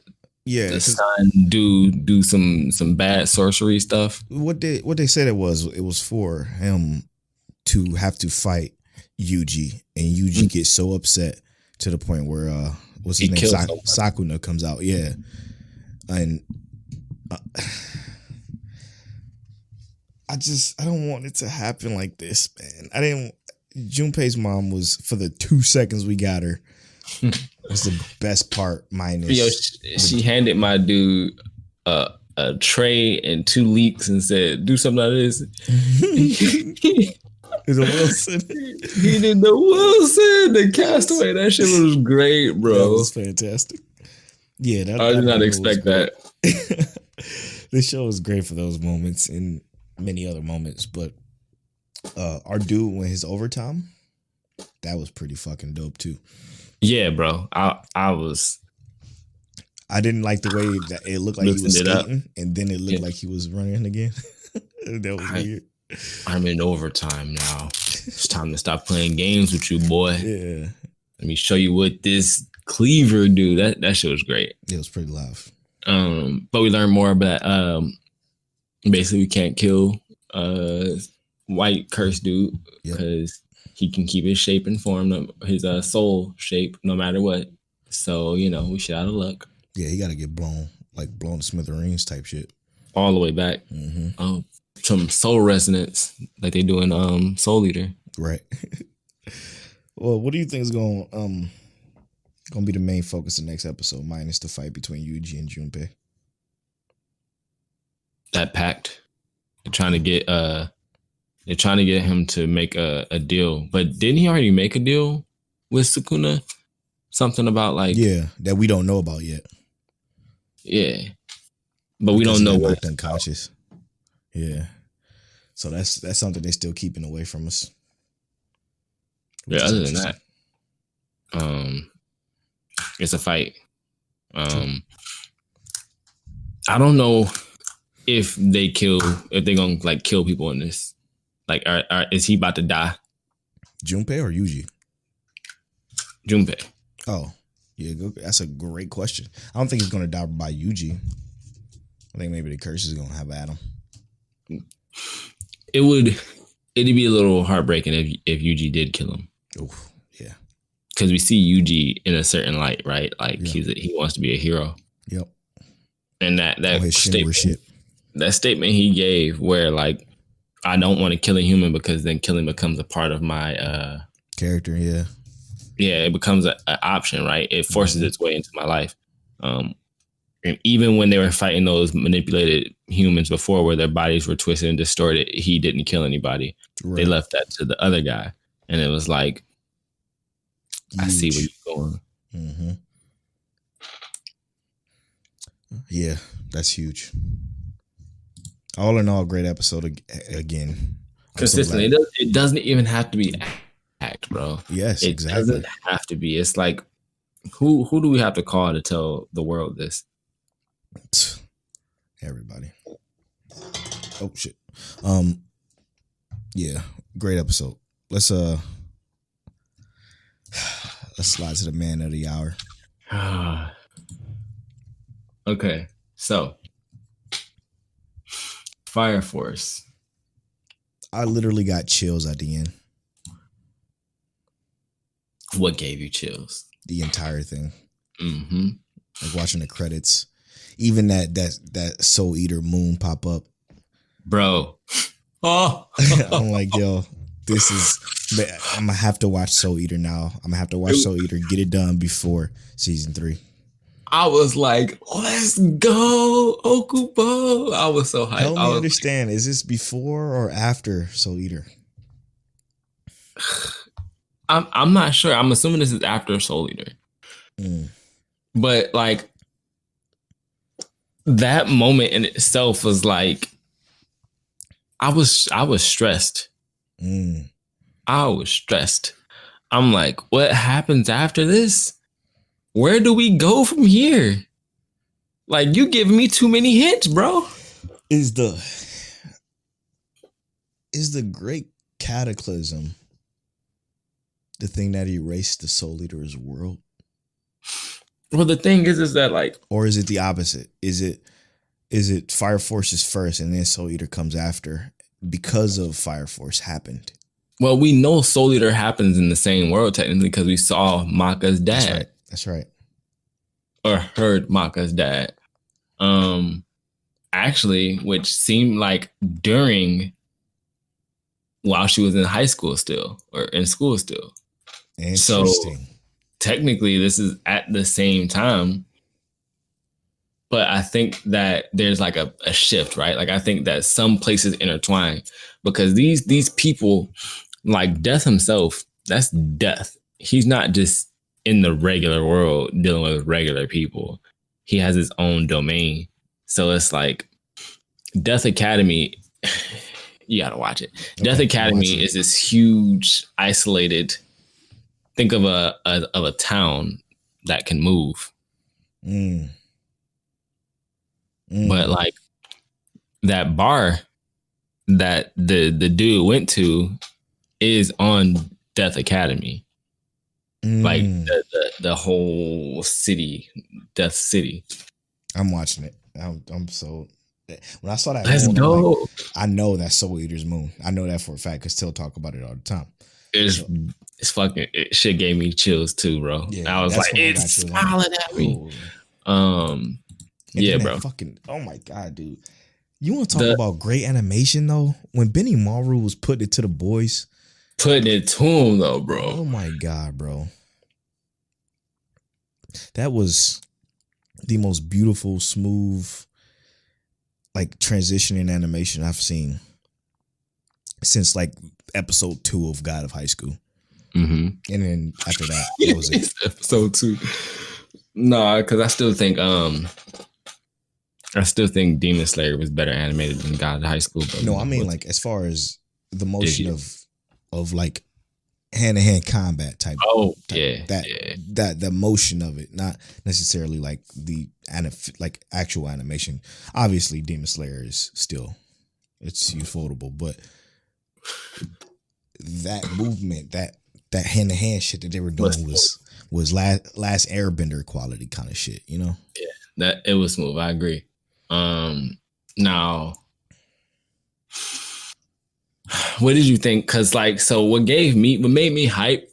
son do some bad sorcery stuff? What they said it was for him to have to fight Yuji, and Yuji gets so upset to the point where what's his name, Sakuna comes out. Yeah, and I don't want it to happen like this, man. Junpei's mom was, for the 2 seconds we got her, was the best part. Minus, she handed my dude a tray and 2 leeks and said, "Do something out of this." Is it Wilson? He did the Wilson, the Castaway. That shit was great, bro. That was fantastic. Yeah, I did not expect that. This show was great for those moments and many other moments, but our dude when his overtime, that was pretty fucking dope too. Yeah, bro. I didn't like the way that it looked like he was skating, and then it looked like he was running again. That was weird. I'm in overtime now. It's time to stop playing games with you, boy. Yeah. Let me show you what this cleaver do. That shit was great. It was pretty live. But we learned more about basically we can't kill white cursed dude because he can keep his shape and form, his soul shape, no matter what. So we shit out of luck. Yeah, he got to get blown to smithereens type shit. All the way back. Some soul resonance like they do in Soul Eater. Right. Well, what do you think is going be the main focus of the next episode, minus the fight between Yuji and Junpei? That pact. They're trying to get him to make a deal. But didn't he already make a deal with Sukuna? Something about that we don't know about yet. Yeah. But we don't know what unconscious. Yeah. So that's something they're still keeping away from us. Yeah, other than that, it's a fight. I don't know if they're gonna kill people in this. Is he about to die? Junpei or Yuji? Junpei. Oh, yeah, that's a great question. I don't think he's gonna die by Yuji. I think maybe the curse is gonna have at him. It'd be a little heartbreaking if Yuji did kill him. Oh, yeah. Because we see Yuji in a certain light, right? He wants to be a hero. Yep. And that statement he gave, where I don't want to kill a human because then killing becomes a part of my character. Yeah. Yeah, it becomes an option, right? It forces its way into my life. And even when they were fighting those manipulated humans before, where their bodies were twisted and distorted, he didn't kill anybody. Right. They left that to the other guy, and it was like, huge. I see where you're going. Mm-hmm. Yeah, that's huge. All in all, great episode again. Consistently, it doesn't even have to be act, bro. Yes, exactly. It doesn't have to be. It's like, who do we have to call to tell the world this? Everybody. Oh shit. Yeah, great episode. Let's slide to the man of the hour. Okay, so Fire Force. I literally got chills at the end. What gave you chills? The entire thing. Mm-hmm. Like watching the credits. Even that Soul Eater moon pop up. Bro. Oh. I'm like, yo, I'm going to have to watch Soul Eater now. I'm going to have to watch Soul Eater, get it done before season 3. I was like, let's go, Okubo. I was so hyped. Help me understand. Is this before or after Soul Eater? I'm not sure. I'm assuming this is after Soul Eater. But that moment in itself was like, I was stressed. I was stressed. I'm like, what happens after this? Where do we go from here? You giving me too many hints, bro. Is the great cataclysm the thing that erased the Soul Eater's world? Well, the thing is that or is it the opposite? Is it Fire Force is first and then Soul Eater comes after because of Fire Force happened? Well, we know Soul Eater happens in the same world technically because we saw Maka's dad. That's right. Or heard Maka's dad. Actually, which seemed like while she was in high school still, or in school still. Interesting. So technically this is at the same time, but I think that there's a shift, right? I think that some places intertwine because these people, Death himself, that's Death. He's not just in the regular world dealing with regular people. He has his own domain. So it's Death Academy. You gotta watch it. Okay, Death Academy is this huge, isolated. Think of a town that can move. But that bar that the dude went to is on Death Academy. The whole city, Death City. I'm watching it. I'm so. When I saw that, Let's moon, go. like, I know that's Soul Eater's moon. I know that for a fact because Till talk about it all the time. It's fucking. Shit gave me chills too, bro. Yeah, I was like, it's smiling at me. Yeah, bro. Fucking. Oh my god, dude. You want to talk about great animation though? When Benny Maru was putting it to the boys, putting it to him though, bro. Oh my god, bro. That was the most beautiful, smooth, like transitioning animation I've seen since like episode 2 of God of High School. Mm-hmm. And then after that, that was it. Episode 2. No, because I still think Demon Slayer was better animated than God of High School. But no, I mean like as far as the motion of like hand-to-hand combat type. That the motion of it, not necessarily like the like actual animation. Obviously, Demon Slayer is still it's ufotable, but that movement, that hand-to-hand shit that they were doing was last Airbender quality kind of shit, you know? Yeah, that it was smooth. I agree. Now, what did you think? Because like, so what made me hype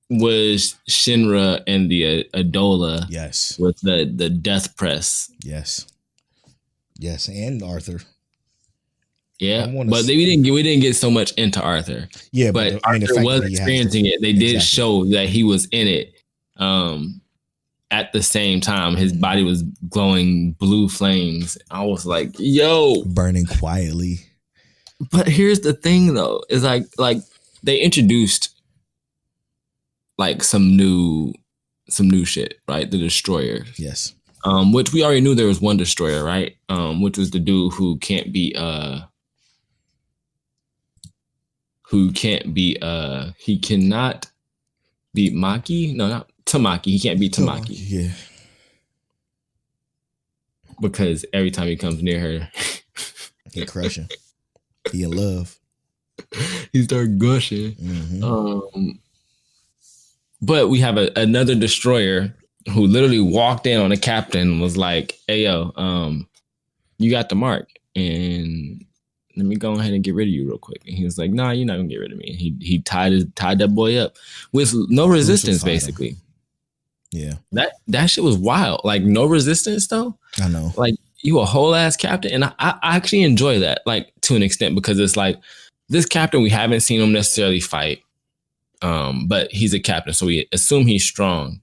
was Shinra and the Adola. Yes. With the death press. Yes. Yes, and Arthur. Yeah, but we didn't get so much into Arthur. Yeah, but Arthur was experiencing it. They did show that he was in it. At the same time, his body was glowing blue flames. I was like, "Yo, burning quietly." But here's the thing, though, is like they introduced like some new shit, right? The Destroyer. Yes. Which we already knew there was one Destroyer, right? Which was the dude who can't be he cannot beat Maki. No, not Tamaki. He can't beat Tamaki. Yeah. Because every time he comes near her, he crushing. He in love. He start gushing. Mm-hmm. But we have another Destroyer who literally walked in on the captain and was like, "Hey yo, you got the mark, and let me go ahead and get rid of you real quick." And he was like, "Nah, you're not gonna get rid of me." He tied that boy up with no resistance, basically. Yeah, that shit was wild. Like no resistance though. I know. Like you a whole ass captain, and I actually enjoy that, like to an extent, because it's like this captain we haven't seen him necessarily fight, but he's a captain, so we assume he's strong.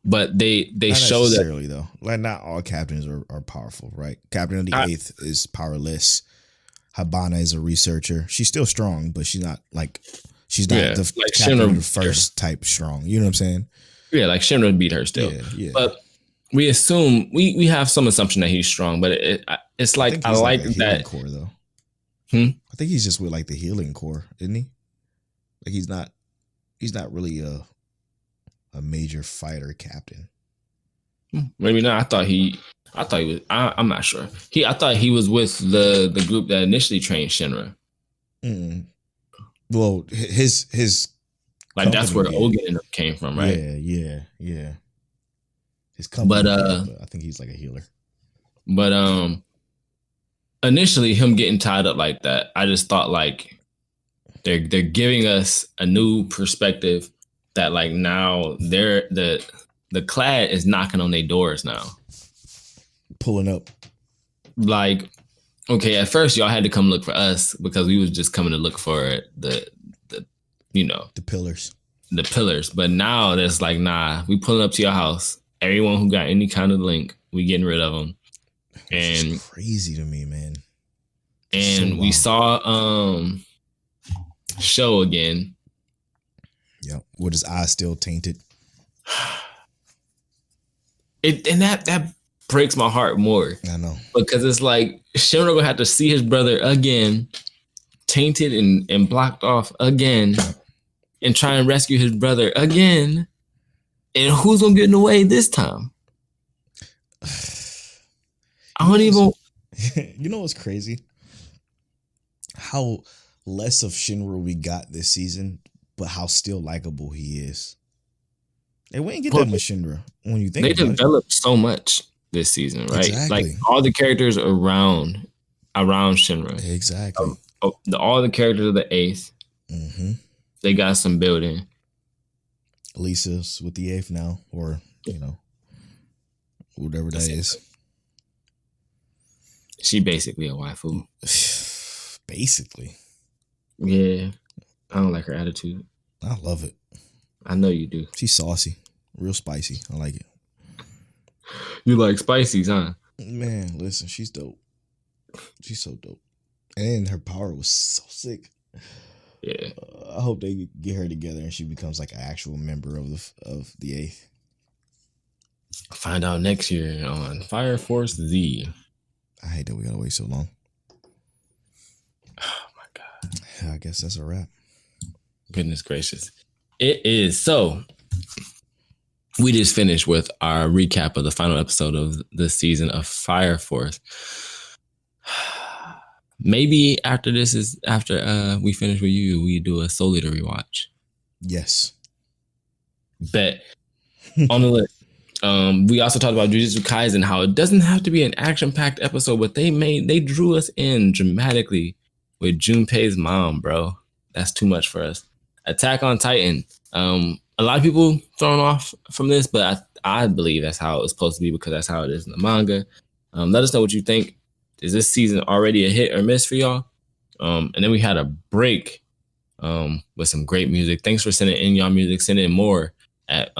But they not show necessarily though. Like not all captains are powerful, right? Captain of the 8th is powerless. Habana is a researcher. She's still strong, but she's not the like captain Shinra, of the first type strong. You know what I'm saying? Yeah, like Shinra beat her still. Yeah. But we assume we have some assumption that he's strong, but it's like I like that core though. I think he's just with like the healing core, isn't he? Like he's not really a major fighter captain. Maybe not. I thought he was. I'm not sure. I thought he was with the group that initially trained Shinra. Mm. Well, his like that's where Ogen came from, right? Yeah. His company, but I think he's like a healer. But initially him getting tied up like that, I just thought like they're giving us a new perspective that like now they're the Clad is knocking on their doors now. Pulling up. Like, okay, at first y'all had to come look for us because we was just coming to look for the pillars. The pillars. But now there's like, nah, we pulling up to your house. Everyone who got any kind of link, we getting rid of them. And it's crazy to me, man. And we saw Show again. Yep. With his eyes still tainted. That breaks my heart more. I know. Because it's like Shinra gonna have to see his brother again, tainted and blocked off again, and try and rescue his brother again. And who's gonna get in the way this time? I don't even. You know what's crazy? How less of Shinra we got this season, but how still likable he is. And we didn't get that much Shinra when you think they about developed so much. this season, right? Exactly. Like all the characters around Shinra. Exactly. All the characters of the 8th. Mm-hmm. They got some building. Lisa's with the 8th now, or whatever that is. She basically a waifu. Basically. Yeah. I don't like her attitude. I love it. I know you do. She's saucy. Real spicy. I like it. You like spices, huh? Man, listen, she's dope. She's so dope. And her power was so sick. Yeah. I hope they get her together and she becomes like an actual member of the 8th. Find out next year on Fire Force Z. I hate that we gotta wait so long. Oh my God. I guess that's a wrap. Goodness gracious. It is. So we just finished with our recap of the final episode of the season of Fire Force. Maybe after we finish with you, we do a Soul Eater rewatch. Yes. Bet. On the list. We also talked about Jujutsu Kaisen, how it doesn't have to be an action-packed episode, but they drew us in dramatically with Junpei's mom, bro. That's too much for us. Attack on Titan. A lot of people thrown off from this, but I believe that's how it's supposed to be because that's how it is in the manga. Let us know what you think. Is this season already a hit or miss for y'all? And then we had a break with some great music. Thanks for sending in y'all music. Send in more at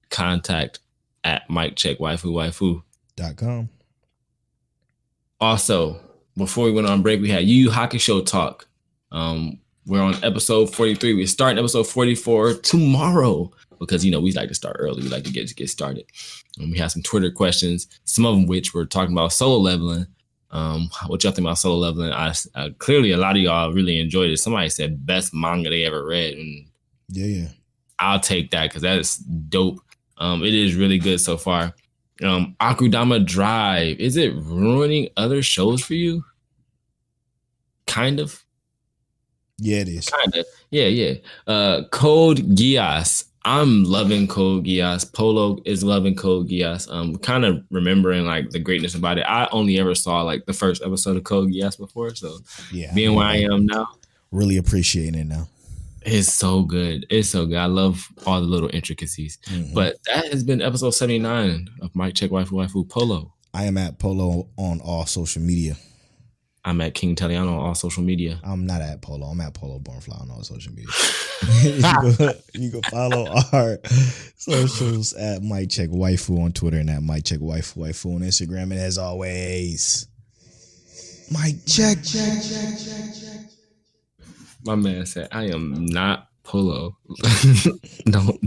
contact at Mic Check Waifu.com. Also, before we went on break, we had Yu Yu Hakusho talk. We're on episode 43. We're starting episode 44 tomorrow because, we like to start early. We like to get started. And we have some Twitter questions, some of them which we're talking about solo leveling. What y'all think about solo leveling? Clearly, a lot of y'all really enjoyed it. Somebody said best manga they ever read. And yeah. I'll take that because that is dope. It is really good so far. Akudama Drive. Is it ruining other shows for you? Kind of. Yeah, it is. Kind of. Yeah. Code Geass. I'm loving Code Geass. Polo is loving Code Geass. Kind of remembering like the greatness about it. I only ever saw like the first episode of Code Geass before, so being where I am now, really appreciating it now. It's so good. It's so good. I love all the little intricacies. Mm-hmm. But that has been episode 79 of Mic Check Waifu Polo. I am at Polo on all social media. I'm at King Taliano on all social media. I'm not at Polo. I'm at Polo Bornfly on all social media. you can follow our socials at Mic Check Waifu on Twitter and at Mic Check Waifu on Instagram. And as always, Mic Check. My man said, I am not Polo. No.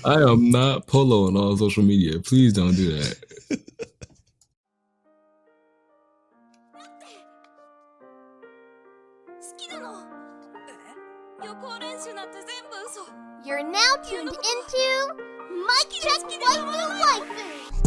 I am not Polo on all social media. Please don't do that. You're now tuned into Mic Check Waifu.